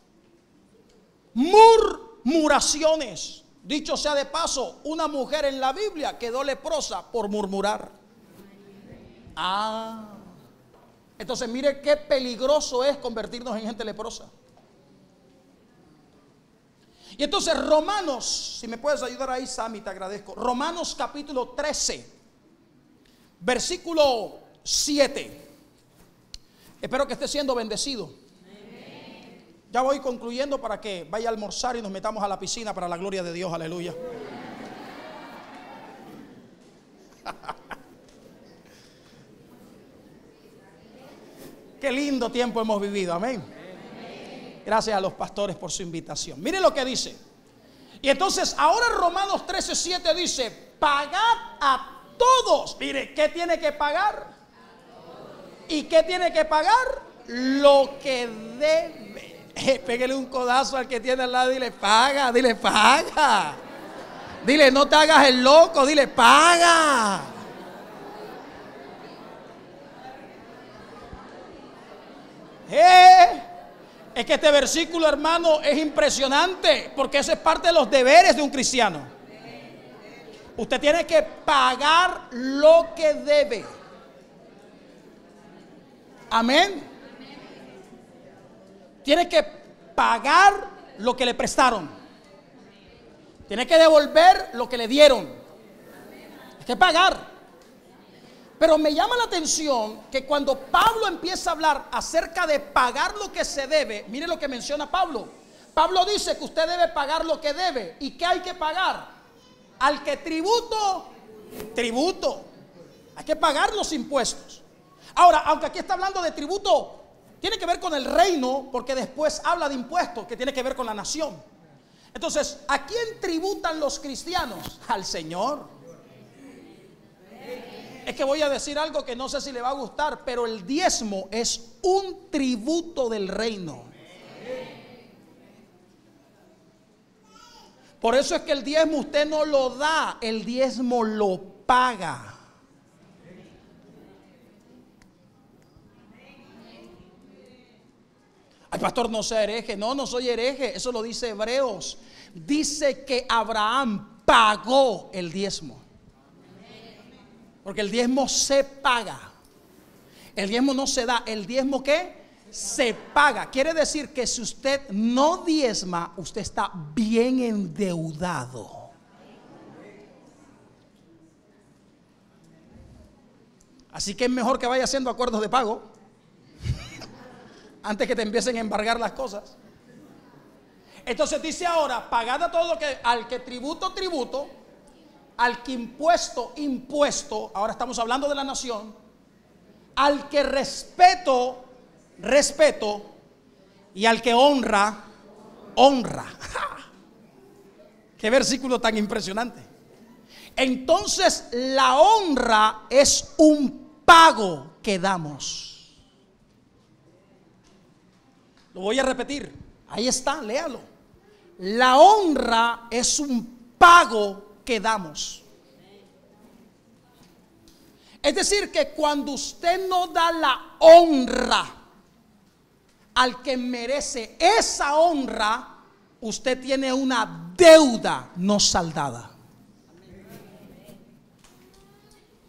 murmuraciones. Dicho sea de paso, una mujer en la Biblia quedó leprosa por murmurar. Entonces mire qué peligroso es convertirnos en gente leprosa. Y entonces Romanos, si me puedes ayudar ahí, Sammy, te agradezco. Romanos capítulo 13, versículo 7. Espero que esté siendo bendecido. Ya voy concluyendo para que vaya a almorzar y nos metamos a la piscina para la gloria de Dios. Aleluya. Qué lindo tiempo hemos vivido. Amén. Gracias a los pastores por su invitación. Mire lo que dice. Y entonces ahora Romanos 13:7 dice: pagad a todos. Mire, ¿qué tiene que pagar? ¿Y qué tiene que pagar? Lo que debe. Pégale un codazo al que tiene al lado y dile: paga, dile: paga. Dile: no te hagas el loco, dile: paga. Es que este versículo, hermano, es impresionante, porque eso es parte de los deberes de un cristiano. Usted tiene que pagar lo que debe. Amén. Tiene que pagar lo que le prestaron. Tiene que devolver lo que le dieron. Hay que pagar. Pero me llama la atención que cuando Pablo empieza a hablar acerca de pagar lo que se debe, mire lo que menciona Pablo. Pablo dice que usted debe pagar lo que debe. ¿Y qué hay que pagar? Al que tributo, tributo. Hay que pagar los impuestos. Ahora, aunque aquí está hablando de tributo, tiene que ver con el reino, porque después habla de impuestos, que tiene que ver con la nación. Entonces, ¿a quién tributan los cristianos? Al Señor. Es que voy a decir algo que no sé si le va a gustar, pero el diezmo es un tributo del reino. Por eso es que el diezmo usted no lo da, el diezmo lo paga. Ay, pastor, no soy hereje. No, no soy hereje. Eso lo dice Hebreos. Dice que Abraham pagó el diezmo. Porque el diezmo se paga. El diezmo no se da. El diezmo ¿qué? Se paga. Quiere decir que si usted no diezma, usted está bien endeudado. Así que es mejor que vaya haciendo acuerdos de pago antes que te empiecen a embargar las cosas. Entonces dice ahora, pagad a todo lo que, al que tributo, tributo, al que impuesto, impuesto. Ahora estamos hablando de la nación. Al que respeto, respeto, y al que honra, honra. Qué versículo tan impresionante. Entonces la honra es un pago que damos. Lo voy a repetir. Ahí está, léalo. La honra es un pago que damos. Es decir, que cuando usted no da la honra al que merece esa honra, usted tiene una deuda no saldada.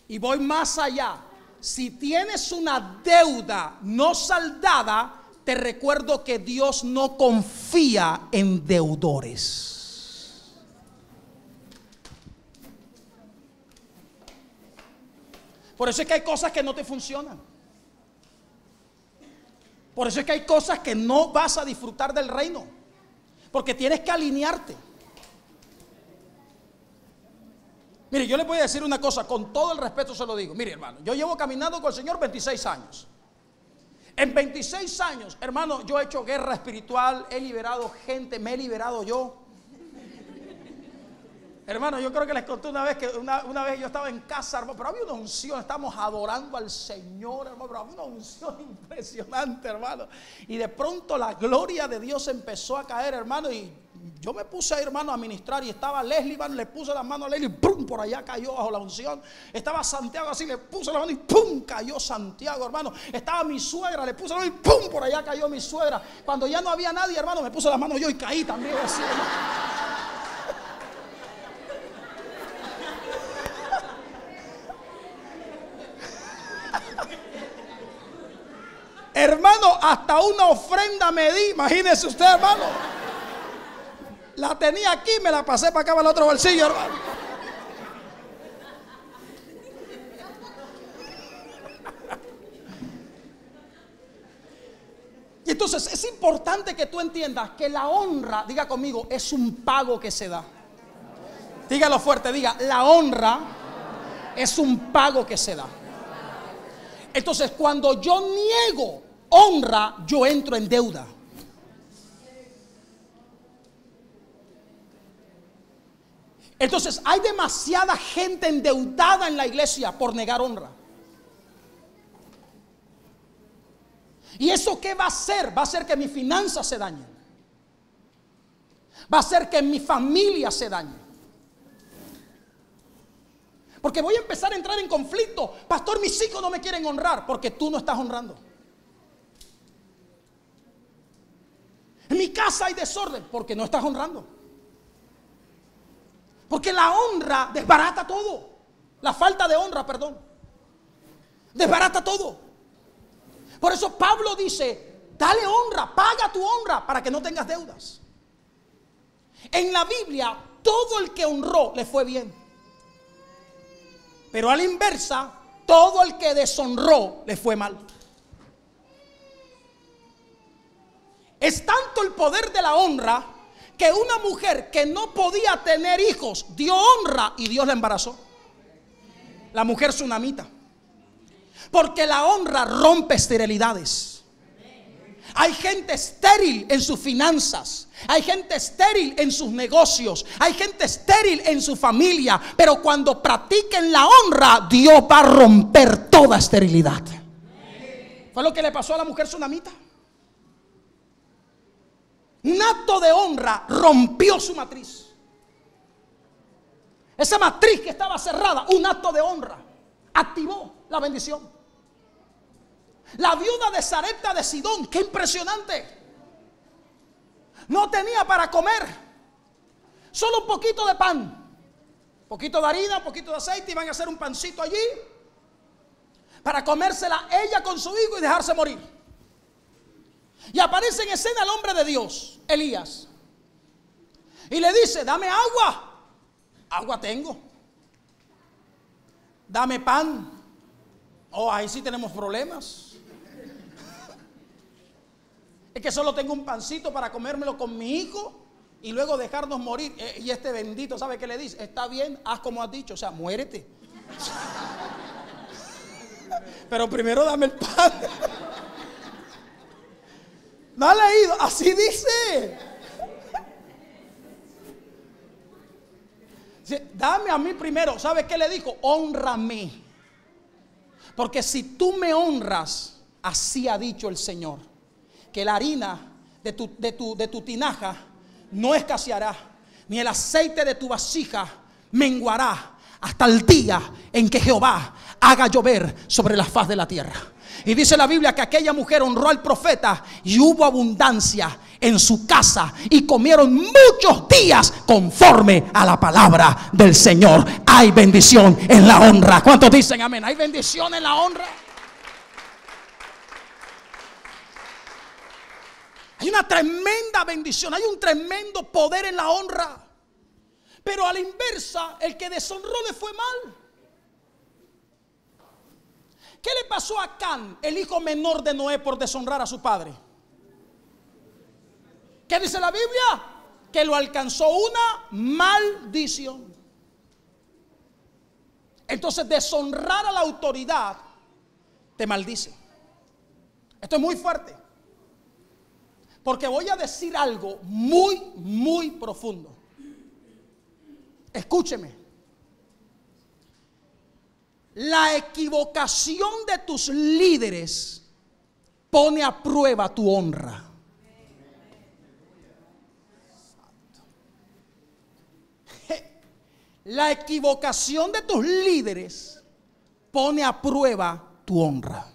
Y voy más allá. Si tienes una deuda no saldada, te recuerdo que Dios no confía en deudores. Por eso es que hay cosas que no te funcionan. Por eso es que hay cosas que no vas a disfrutar del reino. Porque tienes que alinearte. Mire, yo les voy a decir una cosa, con todo el respeto se lo digo. Mire, hermano, yo llevo caminando con el Señor 26 años. En 26 años, hermano, yo he hecho guerra espiritual, he liberado gente, me he liberado yo. Hermano, yo creo que les conté una vez que una vez yo estaba en casa, hermano, pero había una unción, estamos adorando al Señor, hermano, pero había una unción impresionante, hermano. Y de pronto la gloria de Dios empezó a caer, hermano, y yo me puse ahí, hermano, a ministrar, y estaba Leslie, hermano, le puse las manos a Leslie, ¡pum!, por allá cayó bajo la unción. Estaba Santiago así, le puse la mano y ¡pum!, cayó Santiago, hermano. Estaba mi suegra, le puse la mano y ¡pum!, por allá cayó mi suegra. Cuando ya no había nadie, hermano, me puse las manos yo y caí también así, hermano. Hermano, hasta una ofrenda me di, imagínese usted, hermano. La tenía aquí, me la pasé para acá, para el otro bolsillo, hermano. Y entonces es importante que tú entiendas que la honra, diga conmigo, es un pago que se da. Dígalo fuerte, diga, la honra es un pago que se da. Entonces, cuando yo niego honra, yo entro en deuda. Entonces, hay demasiada gente endeudada en la iglesia por negar honra. ¿Y eso qué va a hacer? Va a hacer que mis finanzas se dañen. Va a hacer que mi familia se dañe. Porque voy a empezar a entrar en conflicto. Pastor, mis hijos no me quieren honrar porque tú no estás honrando. En mi casa hay desorden porque no estás honrando. Porque la honra desbarata todo. La falta de honra, perdón, desbarata todo. Por eso Pablo dice, dale honra, paga tu honra para que no tengas deudas. En la Biblia, todo el que honró le fue bien. Pero a la inversa, todo el que deshonró le fue mal. Es tanto el poder de la honra que una mujer que no podía tener hijos dio honra y Dios la embarazó. La mujer tsunamita. Porque la honra rompe esterilidades. Hay gente estéril en sus finanzas. Hay gente estéril en sus negocios. Hay gente estéril en su familia. Pero cuando practiquen la honra, Dios va a romper toda esterilidad. Fue lo que le pasó a la mujer tsunamita. Un acto de honra rompió su matriz. Esa matriz que estaba cerrada, un acto de honra activó la bendición. La viuda de Sarepta de Sidón, qué impresionante. No tenía para comer, solo un poquito de pan, un poquito de harina, un poquito de aceite, iban a hacer un pancito allí para comérsela ella con su hijo y dejarse morir. Y aparece en escena el hombre de Dios, Elías, y le dice, dame agua. Agua tengo. Dame pan. Oh, ahí sí tenemos problemas. Es que solo tengo un pancito para comérmelo con mi hijo. y luego dejarnos morir. Y este bendito, ¿sabe qué le dice? Está bien, haz como has dicho, o sea, muérete. Pero primero dame el pan. ¿No ha leído? Así dice. Dame a mí primero. ¿Sabe qué le dijo? Hónrame. Porque si tú me honras, así ha dicho el Señor, que la harina de tu tinaja no escaseará, ni el aceite de tu vasija menguará, hasta el día en que Jehová haga llover sobre la faz de la tierra. Y dice la Biblia que aquella mujer honró al profeta y hubo abundancia en su casa y comieron muchos días conforme a la palabra del Señor. Hay bendición en la honra. ¿Cuántos dicen amén? Hay bendición en la honra. Hay una tremenda bendición, hay un tremendo poder en la honra. Pero a la inversa, el que deshonró le fue mal. ¿Qué le pasó a Can, el hijo menor de Noé, por deshonrar a su padre? ¿Qué dice la Biblia? Que lo alcanzó una maldición. Entonces, deshonrar a la autoridad te maldice. Esto es muy fuerte, porque voy a decir algo muy, muy profundo. Escúcheme. La equivocación de tus líderes pone a prueba tu honra. La equivocación de tus líderes pone a prueba tu honra.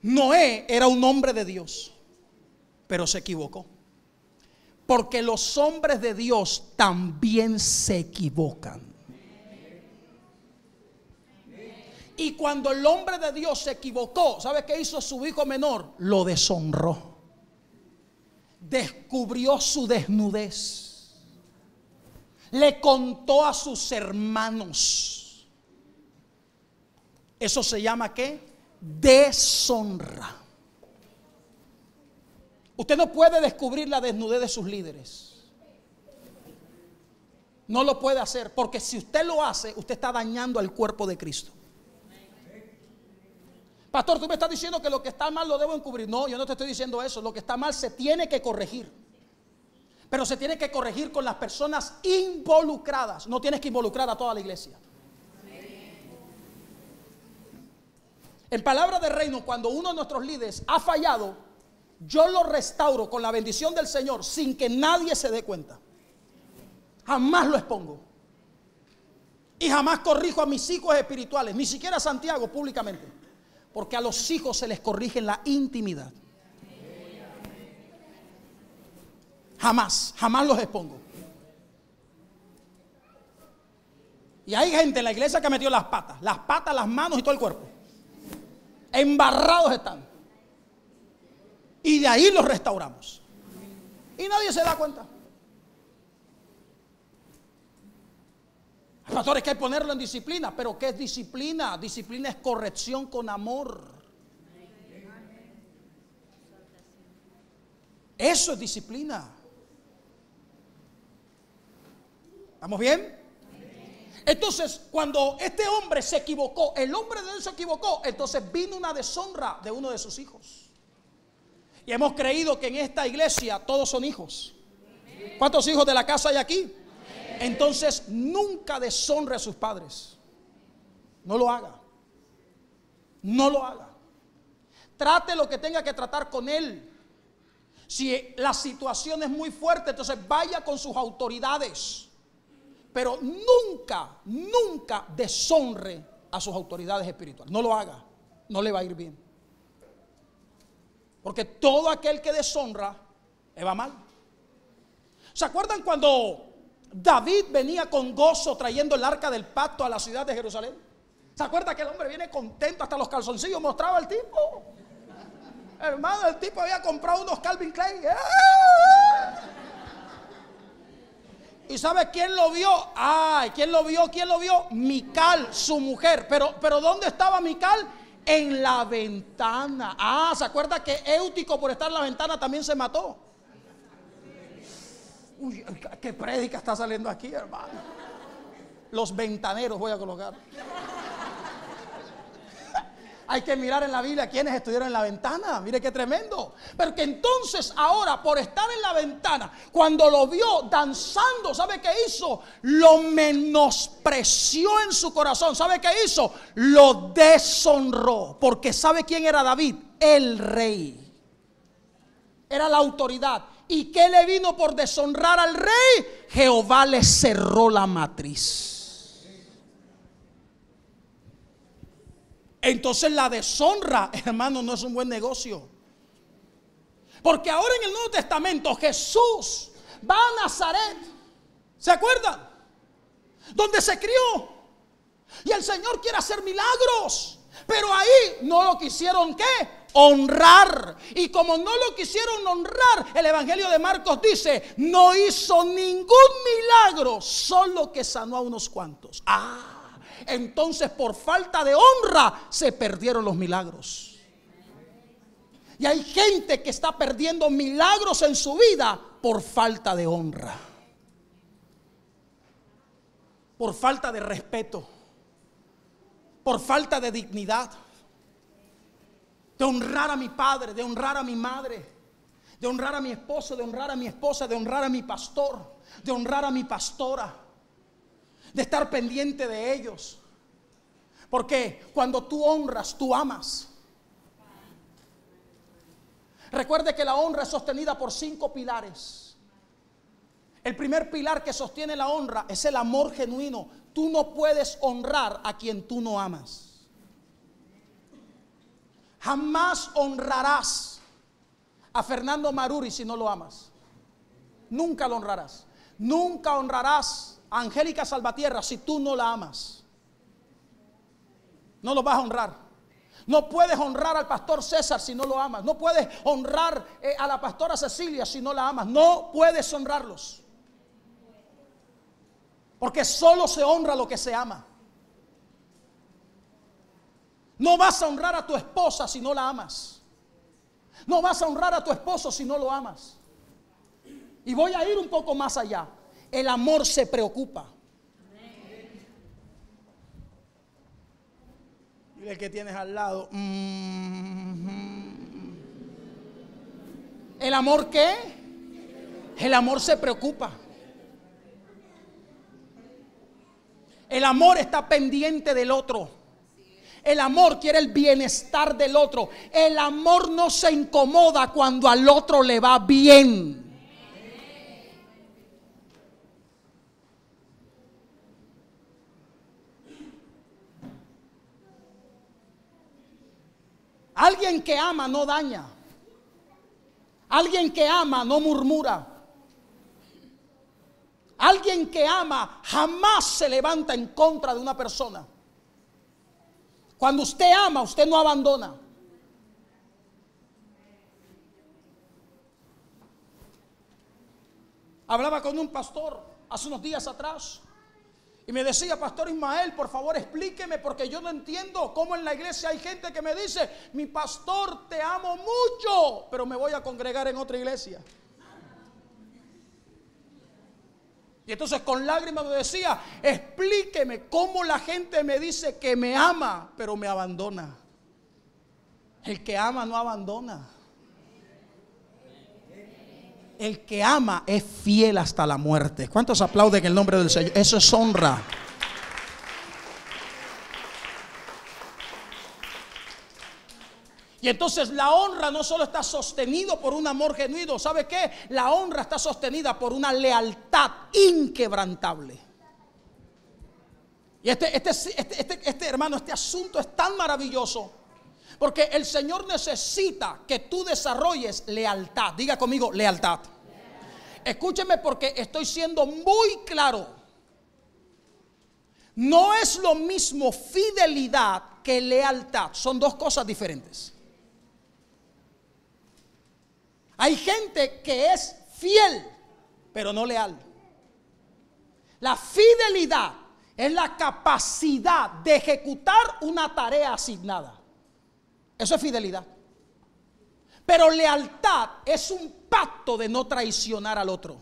Noé era un hombre de Dios, pero se equivocó. Porque los hombres de Dios también se equivocan. Y cuando el hombre de Dios se equivocó, ¿sabe qué hizo su hijo menor? Lo deshonró. Descubrió su desnudez. Le contó a sus hermanos. Eso se llama ¿qué? Deshonra. Usted no puede descubrir la desnudez de sus líderes. No lo puede hacer, porque si usted lo hace, usted está dañando al cuerpo de Cristo. Pastor, tú me estás diciendo que lo que está mal lo debo encubrir. No, yo no te estoy diciendo eso. Lo que está mal se tiene que corregir. Pero se tiene que corregir con las personas involucradas. No tienes que involucrar a toda la iglesia. En palabra de reino, cuando uno de nuestros líderes ha fallado, yo lo restauro con la bendición del Señor sin que nadie se dé cuenta. Jamás lo expongo. Y jamás corrijo a mis hijos espirituales, ni siquiera a Santiago públicamente. Porque a los hijos se les corrige en la intimidad. Jamás los expongo. Y hay gente en la iglesia que ha metido las patas, las manos y todo el cuerpo. Embarrados están. Y de ahí los restauramos. Y nadie se da cuenta. Pastores, que hay que ponerlo en disciplina. Pero ¿qué es disciplina? Disciplina es corrección con amor. Eso es disciplina. ¿Estamos bien? Entonces, cuando este hombre se equivocó, el hombre de Dios se equivocó, entonces vino una deshonra de uno de sus hijos. Y hemos creído que en esta iglesia todos son hijos. ¿Cuántos hijos de la casa hay aquí? Entonces nunca deshonre a sus padres. No lo haga. No lo haga. Trate lo que tenga que tratar con él. Si la situación es muy fuerte, entonces vaya con sus autoridades. Pero nunca deshonre a sus autoridades espirituales. No lo haga. No le va a ir bien. Porque todo aquel que deshonra le va mal. ¿Se acuerdan cuando David venía con gozo trayendo el arca del pacto a la ciudad de Jerusalén? ¿Se acuerda que el hombre viene contento? Hasta los calzoncillos mostraba el tipo. Hermano, el tipo había comprado unos Calvin Klein. ¿Y sabe quién lo vio? Ay, ¿quién lo vio? Mical, su mujer. Pero ¿dónde estaba Mical? En la ventana. ¿Se acuerda que Éutico, por estar en la ventana, también se mató? Uy, qué prédica está saliendo aquí, hermano. Los ventaneros voy a colocar. Hay que mirar en la Biblia quienes estuvieron en la ventana. Mire qué tremendo. Pero que entonces ahora, por estar en la ventana, cuando lo vio danzando, ¿sabe qué hizo? Lo menospreció en su corazón. ¿Sabe qué hizo? Lo deshonró. Porque ¿sabe quién era David? El rey. Era la autoridad. ¿Y qué le vino por deshonrar al rey? Jehová le cerró la matriz. Entonces la deshonra, hermano, no es un buen negocio. Porque ahora en el Nuevo Testamento Jesús va a Nazaret. ¿Se acuerdan? Donde se crió. Y el Señor quiere hacer milagros. Pero ahí no lo quisieron, ¿qué? Honrar. Y como no lo quisieron honrar, el Evangelio de Marcos dice, no hizo ningún milagro, solo que sanó a unos cuantos. Entonces por falta de honra se perdieron los milagros. Y hay gente que está perdiendo milagros en su vida por falta de honra, por falta de respeto, por falta de dignidad, de honrar a mi padre, de honrar a mi madre, de honrar a mi esposo, de honrar a mi esposa, de honrar a mi pastor, de honrar a mi pastora, de estar pendiente de ellos. Porque cuando tú honras, tú amas. Recuerde que la honra es sostenida por 5 pilares. El primer pilar que sostiene la honra es el amor genuino. Tú no puedes honrar a quien tú no amas. Jamás honrarás a Fernando Maruri si no lo amas. Nunca lo honrarás. Nunca honrarás a Angélica Salvatierra si tú no la amas. No lo vas a honrar. No puedes honrar al pastor César si no lo amas. No puedes honrar a la pastora Cecilia si no la amas. No puedes honrarlos. Porque solo se honra lo que se ama. No vas a honrar a tu esposa si no la amas. No vas a honrar a tu esposo si no lo amas. Y voy a ir un poco más allá. El amor se preocupa. Dile que tienes al lado. ¿El amor qué? El amor se preocupa. El amor está pendiente del otro. El amor quiere el bienestar del otro. El amor no se incomoda cuando al otro le va bien. Alguien que ama no daña. Alguien que ama no murmura. Alguien que ama jamás se levanta en contra de una persona. Cuando usted ama, usted no abandona. Hablaba con un pastor hace unos días atrás y me decía: Pastor Ismael, por favor explíqueme, porque yo no entiendo cómo en la iglesia hay gente que me dice: mi pastor, te amo mucho, pero me voy a congregar en otra iglesia. Y entonces con lágrimas me decía: explíqueme cómo la gente me dice que me ama, pero me abandona. El que ama no abandona. El que ama es fiel hasta la muerte. ¿Cuántos aplauden el nombre del Señor? Eso es honra. Y entonces la honra no solo está sostenido por un amor genuino. ¿Sabe qué? La honra está sostenida por una lealtad inquebrantable. Y hermano, este asunto es tan maravilloso, porque el Señor necesita que tú desarrolles lealtad. Diga conmigo, lealtad. Escúcheme, porque estoy siendo muy claro. No es lo mismo fidelidad que lealtad. Son dos cosas diferentes. Hay gente que es fiel, pero no leal. La fidelidad es la capacidad de ejecutar una tarea asignada. Eso es fidelidad. Pero lealtad es un pacto de no traicionar al otro.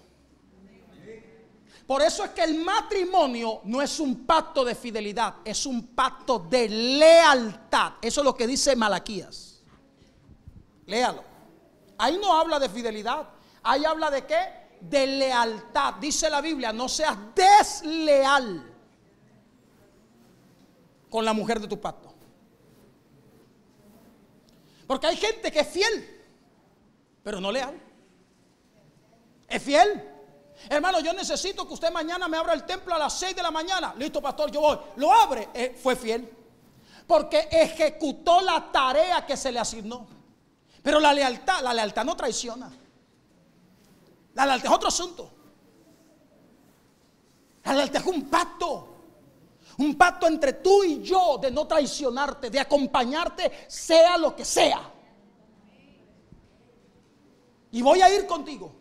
Por eso es que el matrimonio no es un pacto de fidelidad, es un pacto de lealtad. Eso es lo que dice Malaquías. Léalo. Ahí no habla de fidelidad. Ahí habla de qué? De lealtad. Dice la Biblia, no seas desleal con la mujer de tu pacto. Porque hay gente que es fiel, pero no leal. Es fiel. Hermano, yo necesito que usted mañana me abra el templo a las 6 de la mañana. Listo, pastor, yo voy. Lo abre. Fue fiel. Porque ejecutó la tarea que se le asignó. Pero la lealtad no traiciona. La lealtad es otro asunto. La lealtad es un pacto. Un pacto entre tú y yo de no traicionarte, de acompañarte, sea lo que sea. Y voy a ir contigo.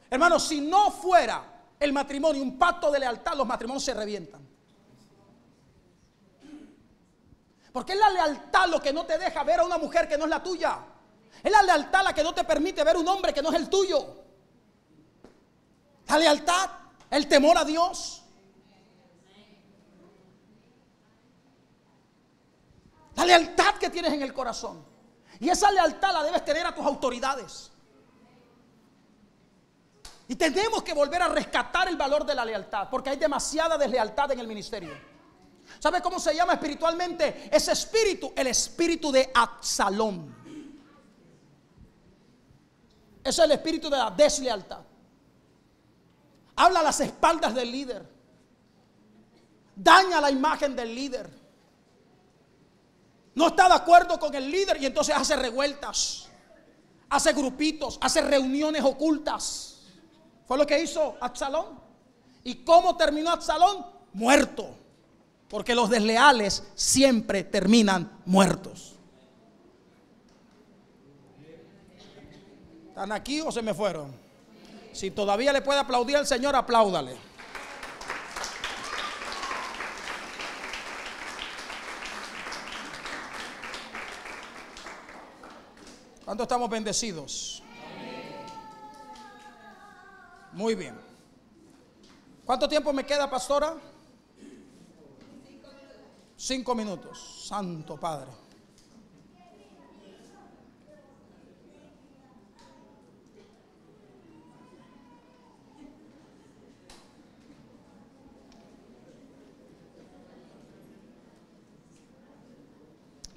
Hermano, si no fuera el matrimonio un pacto de lealtad, los matrimonios se revientan. Porque es la lealtad lo que no te deja ver a una mujer que no es la tuya. Es la lealtad la que no te permite ver a un hombre que no es el tuyo. La lealtad, el temor a Dios. La lealtad que tienes en el corazón. Y esa lealtad la debes tener a tus autoridades. Y tenemos que volver a rescatar el valor de la lealtad, porque hay demasiada deslealtad en el ministerio. ¿Sabe cómo se llama espiritualmente ese espíritu? El espíritu de Absalón. Ese es el espíritu de la deslealtad. Habla a las espaldas del líder. Daña la imagen del líder. No está de acuerdo con el líder y entonces hace revueltas, hace grupitos, hace reuniones ocultas. Fue lo que hizo Absalón. ¿Y cómo terminó Absalón? Muerto. Porque los desleales siempre terminan muertos. ¿Están aquí o se me fueron? Si todavía le puede aplaudir al Señor, apláudale. ¿Cuántos estamos bendecidos? Muy bien. ¿Cuánto tiempo me queda, pastora? 5 minutos. Santo Padre.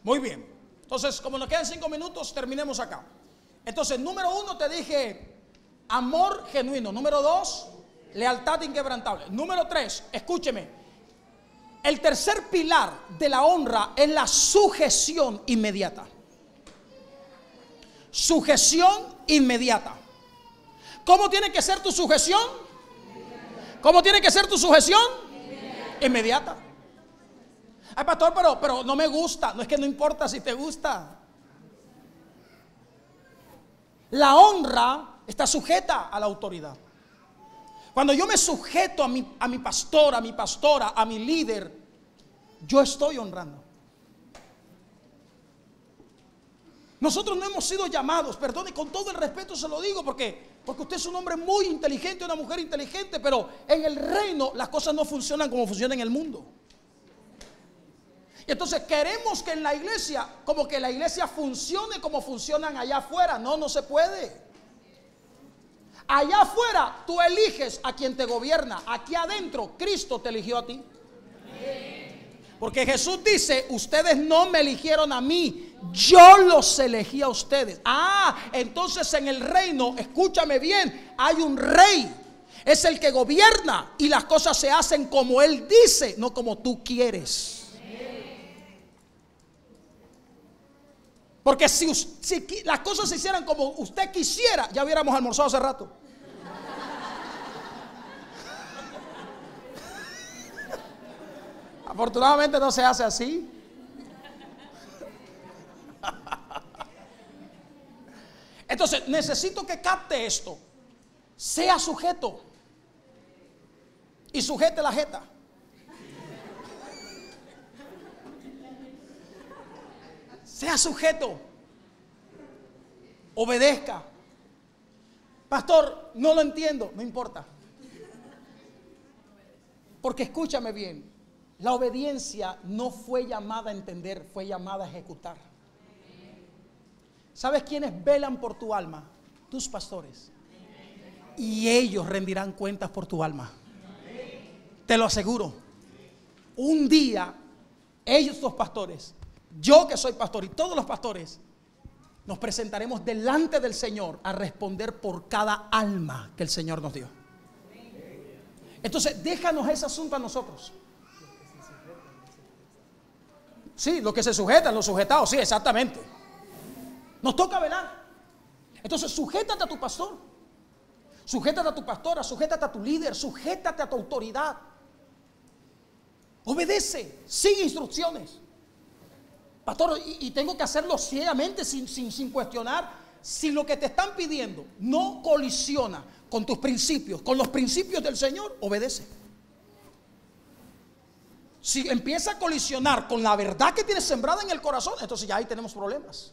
Muy bien. Entonces, como nos quedan 5 minutos, terminemos acá. Entonces, número 1 te dije amor genuino. Número 2, lealtad inquebrantable. Número 3, escúcheme. El tercer pilar de la honra es la sujeción inmediata. Sujeción inmediata. ¿Cómo tiene que ser tu sujeción? ¿Cómo tiene que ser tu sujeción? Inmediata. Ay, pastor, pero no me gusta. No, es que no importa si te gusta. La honra está sujeta a la autoridad. Cuando yo me sujeto a mi pastor, a mi pastora, a mi líder, yo estoy honrando. Nosotros no hemos sido llamados, perdone, con todo el respeto se lo digo, porque usted es un hombre muy inteligente, una mujer inteligente, pero en el reino las cosas no funcionan como funcionan en el mundo. Y entonces queremos que en la iglesia, como que la iglesia funcione como funcionan allá afuera. No, no se puede. Allá afuera tú eliges a quien te gobierna. Aquí adentro Cristo te eligió a ti. Porque Jesús dice, ustedes no me eligieron a mí, yo los elegí a ustedes. Entonces en el reino, escúchame bien, hay un rey. Es el que gobierna y las cosas se hacen como él dice, no como tú quieres. Porque si las cosas se hicieran como usted quisiera, ya hubiéramos almorzado hace rato. Afortunadamente no se hace así. Entonces necesito que capte esto. Sea sujeto. Y sujete la jeta. Sea sujeto. Obedezca. Pastor, no lo entiendo. No importa. Porque escúchame bien, la obediencia no fue llamada a entender, fue llamada a ejecutar. ¿Sabes quiénes velan por tu alma? Tus pastores. Y ellos rendirán cuentas por tu alma. Te lo aseguro. Un día, ellos, los pastores, yo que soy pastor y todos los pastores, nos presentaremos delante del Señor a responder por cada alma que el Señor nos dio. Entonces, déjanos ese asunto a nosotros. Sí, los que se sujetan, los sujetados, sí, exactamente. Nos toca velar. Entonces, sujétate a tu pastor, sujétate a tu pastora, sujétate a tu líder, sujétate a tu autoridad. Obedece, sigue instrucciones. Pastor, y tengo que hacerlo ciegamente, sin cuestionar. Si lo que te están pidiendo no colisiona con tus principios, con los principios del Señor, obedece. Si empieza a colisionar con la verdad que tienes sembrada en el corazón, entonces ya ahí tenemos problemas.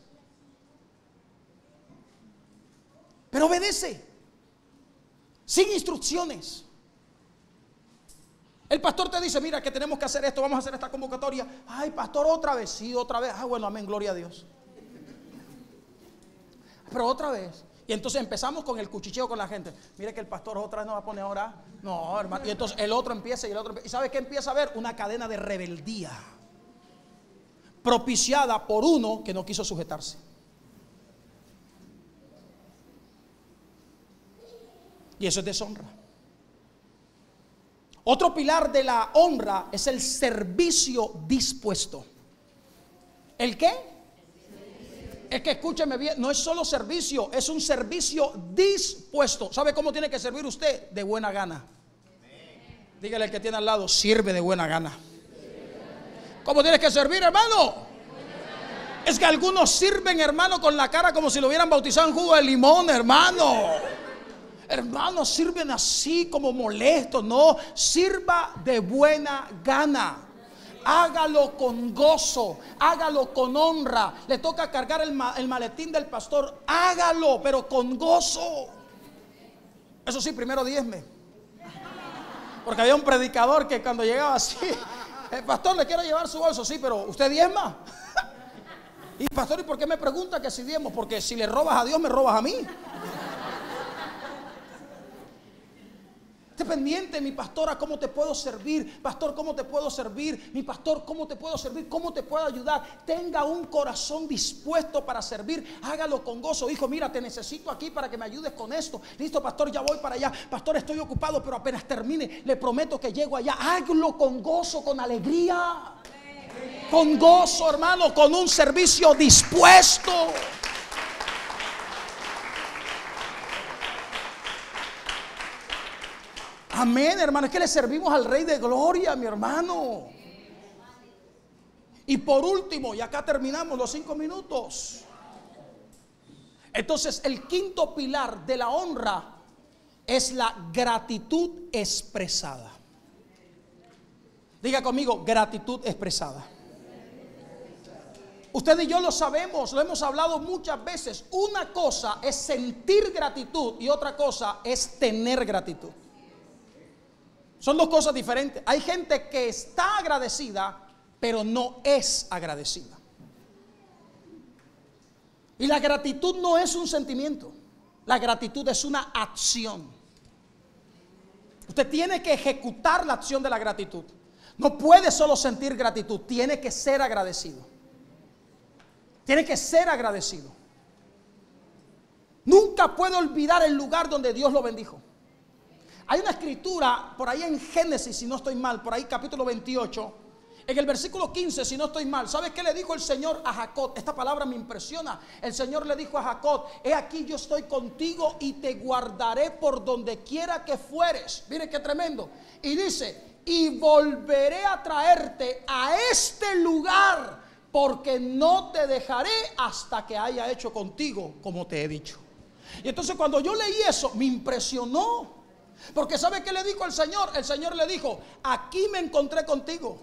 Pero obedece, sigue instrucciones. El pastor te dice, mira que tenemos que hacer esto, vamos a hacer esta convocatoria. Ay, pastor, otra vez. Sí, otra vez. Ah, bueno, amén, gloria a Dios. Pero otra vez. Y entonces empezamos con el cuchicheo con la gente. Mire que el pastor otra vez nos va a poner a orar. No, hermano. Y entonces el otro empieza y el otro empieza. ¿Y sabe qué empieza a haber? Una cadena de rebeldía propiciada por uno que no quiso sujetarse. Y eso es deshonra. Otro pilar de la honra es el servicio dispuesto. ¿El qué? Es que escúcheme bien, no es solo servicio, es un servicio dispuesto. ¿Sabe cómo tiene que servir usted? De buena gana. Dígale al que tiene al lado, sirve de buena gana. ¿Cómo tienes que servir, hermano? Es que algunos sirven, hermano, con la cara como si lo hubieran bautizado en jugo de limón, hermano. Hermanos, sirven así como molestos. No, sirva de buena gana. Hágalo con gozo, hágalo con honra. Le toca cargar el maletín del pastor, hágalo, pero con gozo. Eso sí, primero diezme. Porque había un predicador que cuando llegaba así, el pastor, le quiero llevar su bolso. Sí, pero ¿usted diezma? Y pastor, ¿y por qué me pregunta que si diezmo? Porque si le robas a Dios, me robas a mí. Esté pendiente, mi pastora, ¿cómo te puedo servir? Pastor, ¿cómo te puedo servir? Mi pastor, ¿cómo te puedo servir? ¿Cómo te puedo ayudar? Tenga un corazón dispuesto para servir. Hágalo con gozo. Hijo, mira, te necesito aquí para que me ayudes con esto. Listo, pastor, ya voy para allá. Pastor, estoy ocupado, pero apenas termine, le prometo que llego allá. Hágalo con gozo, con alegría. Con gozo, hermano, con un servicio dispuesto. Amén, hermano, es que le servimos al Rey de Gloria, mi hermano. Y por último, y acá terminamos los 5 minutos. Entonces, el quinto pilar de la honra es la gratitud expresada. Diga conmigo, gratitud expresada. Usted y yo lo sabemos, lo hemos hablado muchas veces. Una cosa es sentir gratitud y otra cosa es tener gratitud. Son dos cosas diferentes. Hay gente que está agradecida, pero no es agradecida. Y la gratitud no es un sentimiento. La gratitud es una acción. Usted tiene que ejecutar la acción de la gratitud. No puede solo sentir gratitud, tiene que ser agradecido. Tiene que ser agradecido. Nunca puede olvidar el lugar donde Dios lo bendijo. Hay una escritura por ahí en Génesis, si no estoy mal, por ahí capítulo 28, en el versículo 15, si no estoy mal. ¿Sabes qué le dijo el Señor a Jacob? Esta palabra me impresiona. El Señor le dijo a Jacob: he aquí, yo estoy contigo y te guardaré por donde quiera que fueres. Mire qué tremendo. Y dice: y volveré a traerte a este lugar, porque no te dejaré hasta que haya hecho contigo como te he dicho. Y entonces cuando yo leí eso, me impresionó. Porque ¿sabe qué le dijo el Señor? El Señor le dijo: aquí me encontré contigo,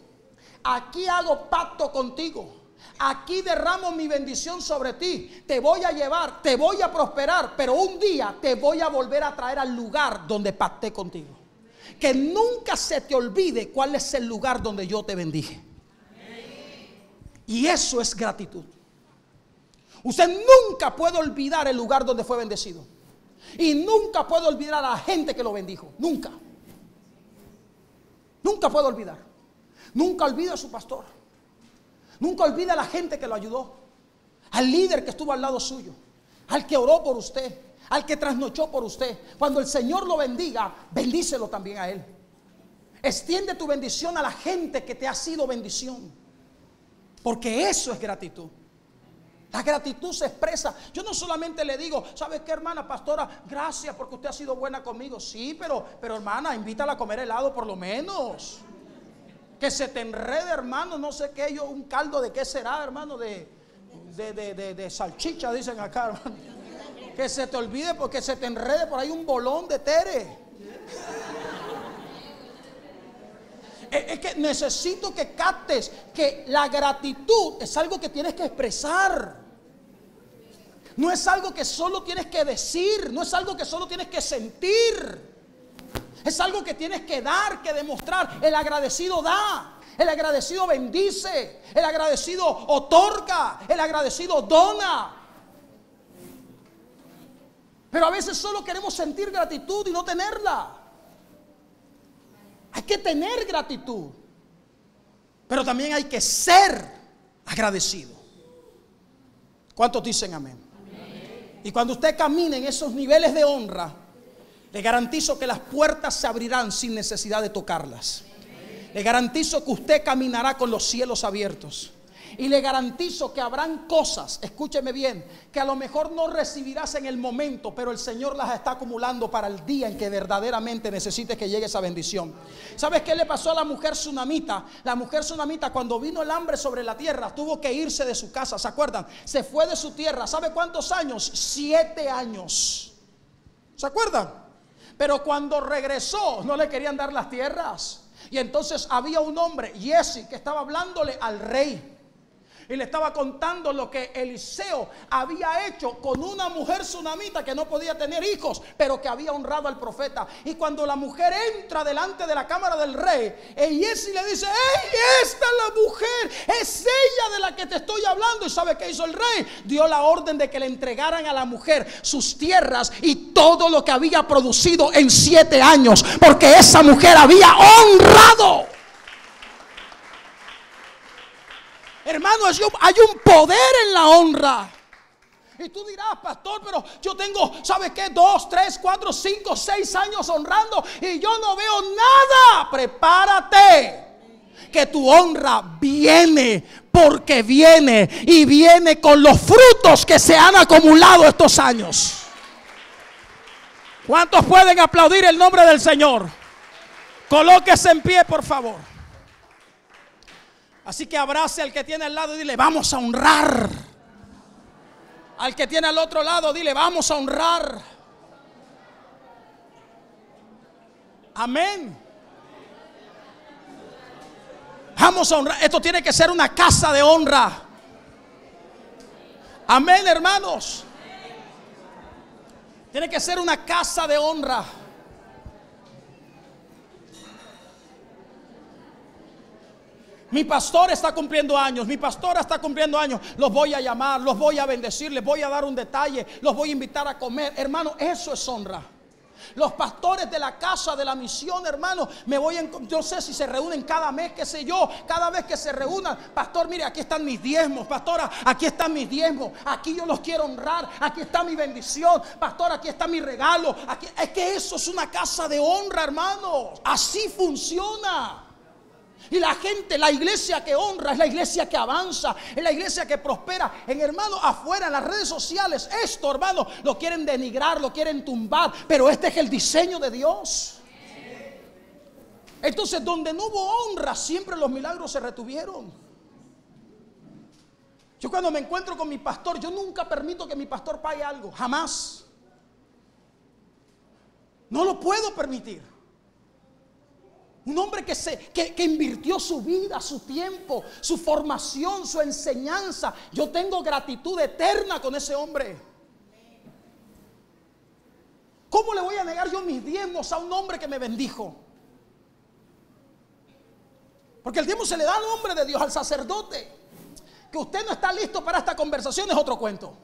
aquí hago pacto contigo, aquí derramo mi bendición sobre ti, te voy a llevar, te voy a prosperar, pero un día te voy a volver a traer al lugar donde pacté contigo. Que nunca se te olvide cuál es el lugar donde yo te bendije. Y eso es gratitud. Usted nunca puede olvidar el lugar donde fue bendecido. Y nunca puede olvidar a la gente que lo bendijo. Nunca. Nunca puede olvidar. Nunca olvida a su pastor. Nunca olvida a la gente que lo ayudó. Al líder que estuvo al lado suyo. Al que oró por usted. Al que trasnochó por usted. Cuando el Señor lo bendiga, bendícelo también a él. Extiende tu bendición a la gente que te ha sido bendición. Porque eso es gratitud. La gratitud se expresa. Yo no solamente le digo, ¿sabes qué, hermana pastora? Gracias porque usted ha sido buena conmigo. Sí, pero hermana, invítala a comer helado por lo menos. Que se te enrede, hermano, no sé qué, un caldo de qué será, hermano, de salchicha, dicen acá, hermano. Que se te olvide porque se te enrede por ahí un bolón de tere. Es que necesito que captes que la gratitud es algo que tienes que expresar. No es algo que solo tienes que decir. No es algo que solo tienes que sentir. Es algo que tienes que dar, que demostrar. El agradecido da. El agradecido bendice. El agradecido otorga. El agradecido dona. Pero a veces solo queremos sentir gratitud y no tenerla. Hay que tener gratitud, pero también hay que ser agradecido. ¿Cuántos dicen amén? Amén. Y cuando usted camine en esos niveles de honra, le garantizo que las puertas se abrirán sin necesidad de tocarlas. Amén. Le garantizo que usted caminará con los cielos abiertos. Y le garantizo que habrán cosas, escúcheme bien, que a lo mejor no recibirás en el momento, pero el Señor las está acumulando para el día en que verdaderamente necesites que llegue esa bendición. ¿Sabes qué le pasó a la mujer tsunamita? La mujer tsunamita, cuando vino el hambre sobre la tierra, tuvo que irse de su casa, ¿se acuerdan? Se fue de su tierra. ¿Sabe cuántos años? 7 años. ¿Se acuerdan? Pero cuando regresó, no le querían dar las tierras. Y entonces había un hombre, Giezi, que estaba hablándole al rey. Y le estaba contando lo que Eliseo había hecho con una mujer tsunamita que no podía tener hijos, pero que había honrado al profeta. Y cuando la mujer entra delante de la cámara del rey, Giezi le dice: ¡Ey, esta es la mujer! Es ella de la que te estoy hablando. ¿Y sabe qué hizo el rey? Dio la orden de que le entregaran a la mujer sus tierras y todo lo que había producido en 7 años, porque esa mujer había honrado. Hermano, hay un poder en la honra. Y tú dirás: pastor, pero yo tengo, ¿sabes qué? 2, 3, 4, 5, 6 años honrando y yo no veo nada. Prepárate, que tu honra viene, porque viene y viene con los frutos que se han acumulado estos años. ¿Cuántos pueden aplaudir el nombre del Señor? Colóquese en pie, por favor. Así que abrace al que tiene al lado y dile: vamos a honrar. Al que tiene al otro lado, dile: vamos a honrar. Amén. Vamos a honrar. Esto tiene que ser una casa de honra. Amén, hermanos. Tiene que ser una casa de honra. Mi pastor está cumpliendo años, mi pastora está cumpliendo años. Los voy a llamar, los voy a bendecir, les voy a dar un detalle, los voy a invitar a comer. Hermano, eso es honra. Los pastores de la casa de la misión, hermano, yo sé si se reúnen cada mes, qué sé yo, cada vez que se reúnan: pastor, mire, aquí están mis diezmos, pastora, aquí están mis diezmos, aquí yo los quiero honrar, aquí está mi bendición, pastor, aquí está mi regalo. Aquí, es que eso es una casa de honra, hermano. Así funciona. Y la gente, la iglesia que honra es la iglesia que avanza, es la iglesia que prospera. Hermano, afuera en las redes sociales, esto, hermano, lo quieren denigrar, lo quieren tumbar, pero este es el diseño de Dios. Entonces, donde no hubo honra, siempre los milagros se retuvieron. Yo cuando me encuentro con mi pastor, yo nunca permito que mi pastor pague algo, jamás. No lo puedo permitir. Un hombre que invirtió su vida, su tiempo, su formación, su enseñanza. Yo tengo gratitud eterna con ese hombre. ¿Cómo le voy a negar yo mis diezmos a un hombre que me bendijo? Porque el diezmo se le da al hombre de Dios, al sacerdote. Que usted no está listo para esta conversación es otro cuento.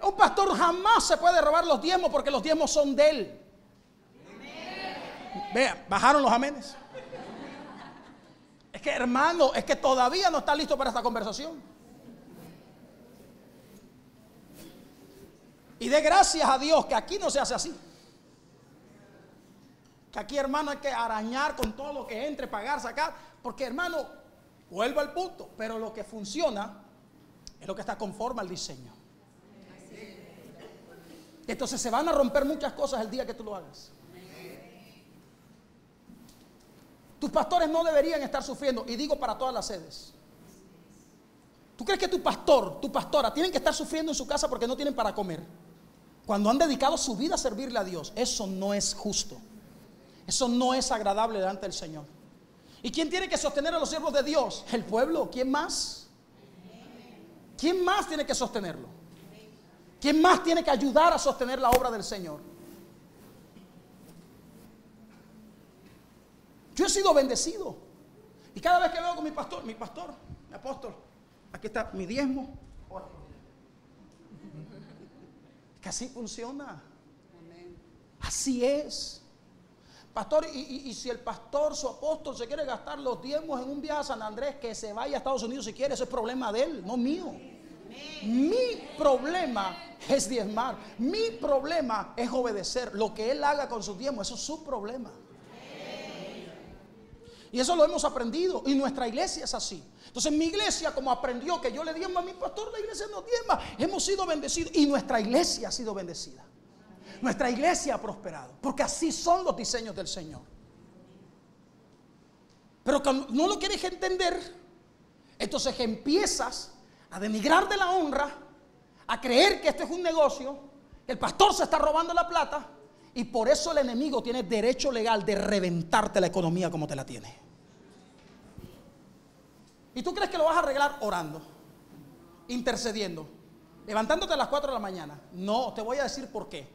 Un pastor jamás se puede robar los diezmos porque los diezmos son de él. Vean, bajaron los amenes. Es que hermano, es que todavía no está listo para esta conversación. Y dé gracias a Dios que aquí no se hace así. Que aquí, hermano, hay que arañar con todo lo que entre, pagar, sacar. Porque, hermano, vuelvo al punto, pero lo que funciona es lo que está conforme al diseño. Entonces se van a romper muchas cosas el día que tú lo hagas. Tus pastores no deberían estar sufriendo, y digo para todas las sedes. ¿Tú crees que tu pastor, tu pastora tienen que estar sufriendo en su casa porque no tienen para comer? Cuando han dedicado su vida a servirle a Dios. Eso no es justo. Eso no es agradable delante del Señor. ¿Y quién tiene que sostener a los siervos de Dios? El pueblo. ¿Quién más? ¿Quién más tiene que sostenerlo? ¿Quién más tiene que ayudar a sostener la obra del Señor? Yo he sido bendecido. Y cada vez que veo con mi pastor, mi apóstol, aquí está mi diezmo. Que así funciona. Así es. Pastor, y si el pastor, su apóstol, se quiere gastar los diezmos en un viaje a San Andrés, que se vaya a Estados Unidos si quiere, ese es problema de él, no mío. Mi problema es diezmar. Mi problema es obedecer. Lo que él haga con sus diezmos, eso es su problema. Y eso lo hemos aprendido. Y nuestra iglesia es así. Entonces mi iglesia, como aprendió que yo le diezmo a mi pastor, la iglesia nos diezma. Hemos sido bendecidos. Y nuestra iglesia ha sido bendecida. Nuestra iglesia ha prosperado. Porque así son los diseños del Señor. Pero cuando no lo quieres entender, entonces empiezas a denigrar de la honra, a creer que esto es un negocio, que el pastor se está robando la plata, y por eso el enemigo tiene derecho legal de reventarte la economía como te la tiene. ¿Y tú crees que lo vas a arreglar orando, intercediendo, levantándote a las 4 de la mañana? No, te voy a decir por qué.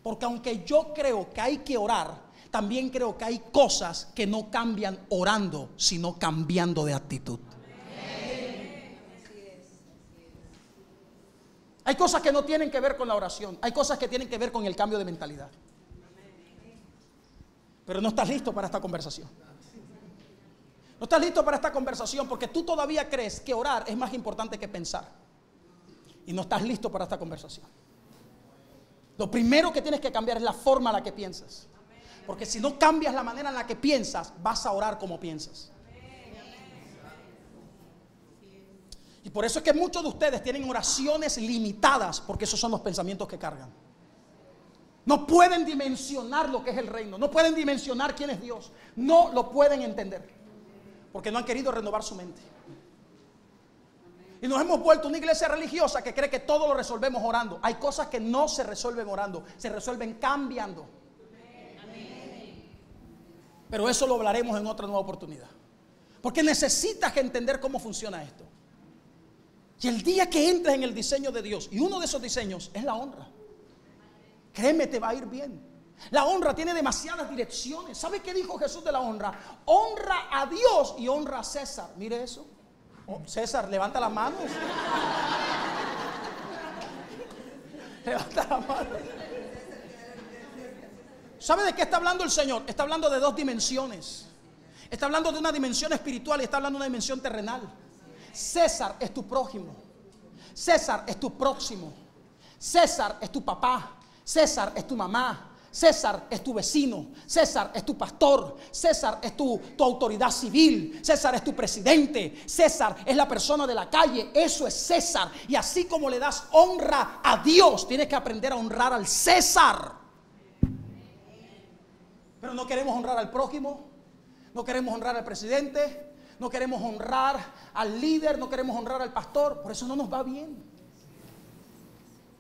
Porque aunque yo creo que hay que orar, también creo que hay cosas que no cambian orando, sino cambiando de actitud. Hay cosas que no tienen que ver con la oración. Hay cosas que tienen que ver con el cambio de mentalidad. Pero no estás listo para esta conversación. No estás listo para esta conversación porque tú todavía crees que orar es más importante que pensar. Y no estás listo para esta conversación. Lo primero que tienes que cambiar es la forma en la que piensas. Porque si no cambias la manera en la que piensas, vas a orar como piensas. Y por eso es que muchos de ustedes tienen oraciones limitadas, porque esos son los pensamientos que cargan. No pueden dimensionar lo que es el reino, no pueden dimensionar quién es Dios, no lo pueden entender, porque no han querido renovar su mente. Y nos hemos vuelto una iglesia religiosa que cree que todo lo resolvemos orando. Hay cosas que no se resuelven orando, se resuelven cambiando. Pero eso lo hablaremos en otra nueva oportunidad, porque necesitas entender cómo funciona esto. Y el día que entres en el diseño de Dios, y uno de esos diseños es la honra, créeme, te va a ir bien. La honra tiene demasiadas direcciones. ¿Sabe qué dijo Jesús de la honra? Honra a Dios y honra a César. Mire eso. Oh, César, levanta las manos. Levanta las manos. ¿Sabe de qué está hablando el Señor? Está hablando de dos dimensiones. Está hablando de una dimensión espiritual y está hablando de una dimensión terrenal. César es tu prójimo. César es tu próximo. César es tu papá. César es tu mamá. César es tu vecino. César es tu pastor. César es tu autoridad civil. César es tu presidente. César es la persona de la calle. Eso es César. Y así como le das honra a Dios, tienes que aprender a honrar al César. Pero no queremos honrar al prójimo. No queremos honrar al presidente. No queremos honrar al líder, no queremos honrar al pastor. Por eso no nos va bien.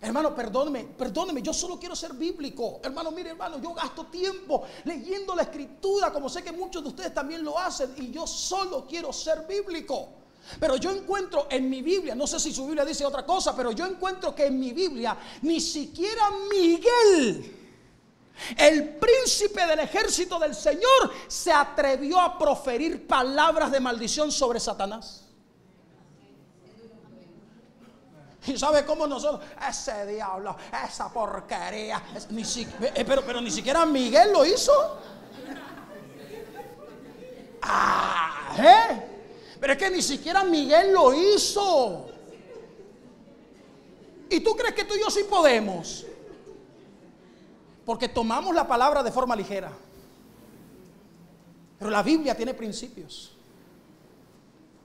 Hermano, perdóneme, yo solo quiero ser bíblico. Hermano, mire, hermano, yo gasto tiempo leyendo la escritura, como sé que muchos de ustedes también lo hacen, y yo solo quiero ser bíblico. Pero yo encuentro en mi Biblia, no sé si su Biblia dice otra cosa, pero yo encuentro que en mi Biblia ni siquiera Miguel, el príncipe del ejército del Señor, se atrevió a proferir palabras de maldición sobre Satanás. Y sabe cómo nosotros, ese diablo, esa porquería, pero ni siquiera Miguel lo hizo. Pero es que ni siquiera Miguel lo hizo. ¿Y tú crees que tú y yo sí podemos? Porque tomamos la palabra de forma ligera. Pero la Biblia tiene principios.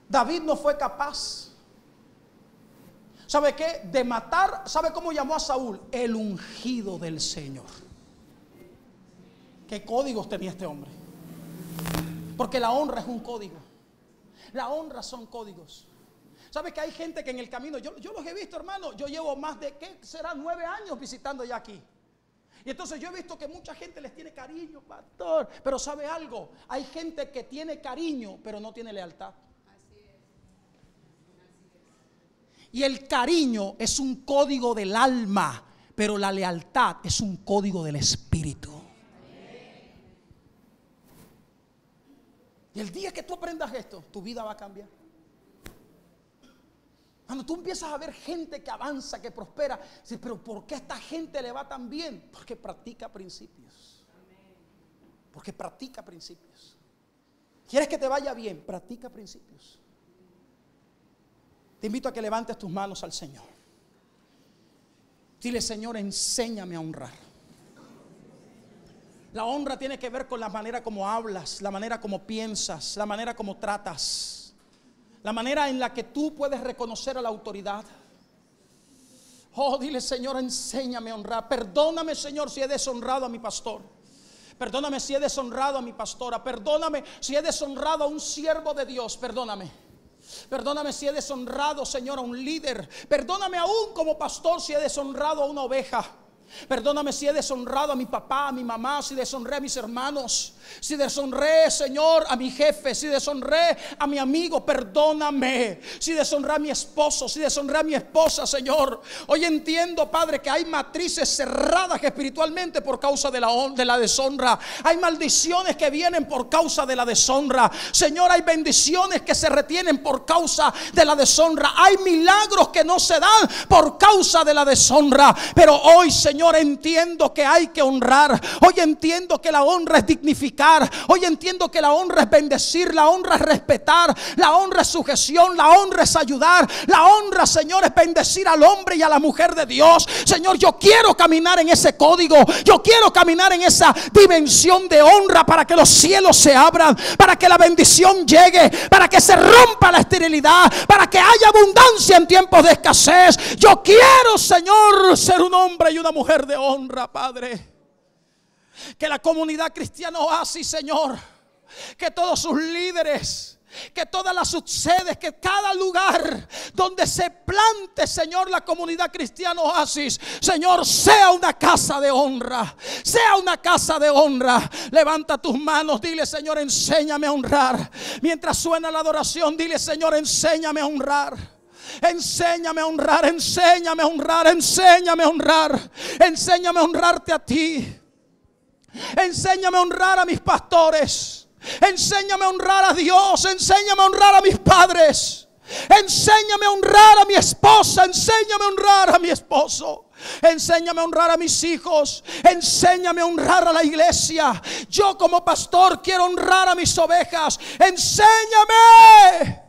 David no fue capaz, ¿sabe qué? De matar. ¿Sabe cómo llamó a Saúl? El ungido del Señor. ¿Qué códigos tenía este hombre? Porque la honra es un código. La honra son códigos. ¿Sabe que hay gente que en el camino, yo los he visto, hermano? Yo llevo más de, ¿qué será? 9 años visitando ya aquí. Y entonces yo he visto que mucha gente les tiene cariño, pastor. Pero ¿sabe algo? Hay gente que tiene cariño, pero no tiene lealtad. Y el cariño es un código del alma, pero la lealtad es un código del espíritu. Y el día que tú aprendas esto, tu vida va a cambiar. Cuando tú empiezas a ver gente que avanza, que prospera, dices, pero ¿por qué a esta gente le va tan bien? Porque practica principios. Porque practica principios. ¿Quieres que te vaya bien? Practica principios. Te invito a que levantes tus manos al Señor. Dile, Señor, enséñame a honrar. La honra tiene que ver con la manera como hablas, la manera como piensas, la manera como tratas, la manera en la que tú puedes reconocer a la autoridad. Oh, dile, Señor, enséñame a honrar. Perdóname, Señor, si he deshonrado a mi pastor. Perdóname si he deshonrado a mi pastora. Perdóname si he deshonrado a un siervo de Dios. Perdóname. Perdóname si he deshonrado, Señor, a un líder. Perdóname aún como pastor si he deshonrado a una oveja. Perdóname si he deshonrado a mi papá, a mi mamá, si deshonré a mis hermanos, si deshonré, Señor, a mi jefe, si deshonré a mi amigo. Perdóname si deshonré a mi esposo, si deshonré a mi esposa, Señor. Hoy entiendo, Padre, que hay matrices cerradas espiritualmente por causa de la deshonra. Hay maldiciones que vienen por causa de la deshonra. Señor, hay bendiciones que se retienen por causa de la deshonra. Hay milagros que no se dan por causa de la deshonra. Pero hoy, Señor, entiendo que hay que honrar. Hoy entiendo que la honra es dignificar. Hoy entiendo que la honra es bendecir. La honra es respetar. La honra es sujeción. La honra es ayudar. La honra, Señor, es bendecir al hombre y a la mujer de Dios. Señor, yo quiero caminar en ese código. Yo quiero caminar en esa dimensión de honra para que los cielos se abran, para que la bendición llegue, para que se rompa la esterilidad, para que haya abundancia en tiempos de escasez. Yo quiero, Señor, ser un hombre y una mujer de honra, Padre. Que la comunidad cristiana Oasis, Señor, que todos sus líderes, que todas las subsedes, que cada lugar donde se plante, Señor, la comunidad cristiana Oasis, Señor, sea una casa de honra. Sea una casa de honra. Levanta tus manos, dile, Señor, enséñame a honrar. Mientras suena la adoración, dile, Señor, enséñame a honrar. Enséñame a honrar, enséñame a honrar, enséñame a honrar. Enséñame a honrarte a ti. Enséñame a honrar a mis pastores. Enséñame a honrar a Dios. Enséñame a honrar a mis padres. Enséñame a honrar a mi esposa. Enséñame a honrar a mi esposo. Enséñame a honrar a mis hijos. Enséñame a honrar a la iglesia. Yo como pastor quiero honrar a mis ovejas. Enséñame.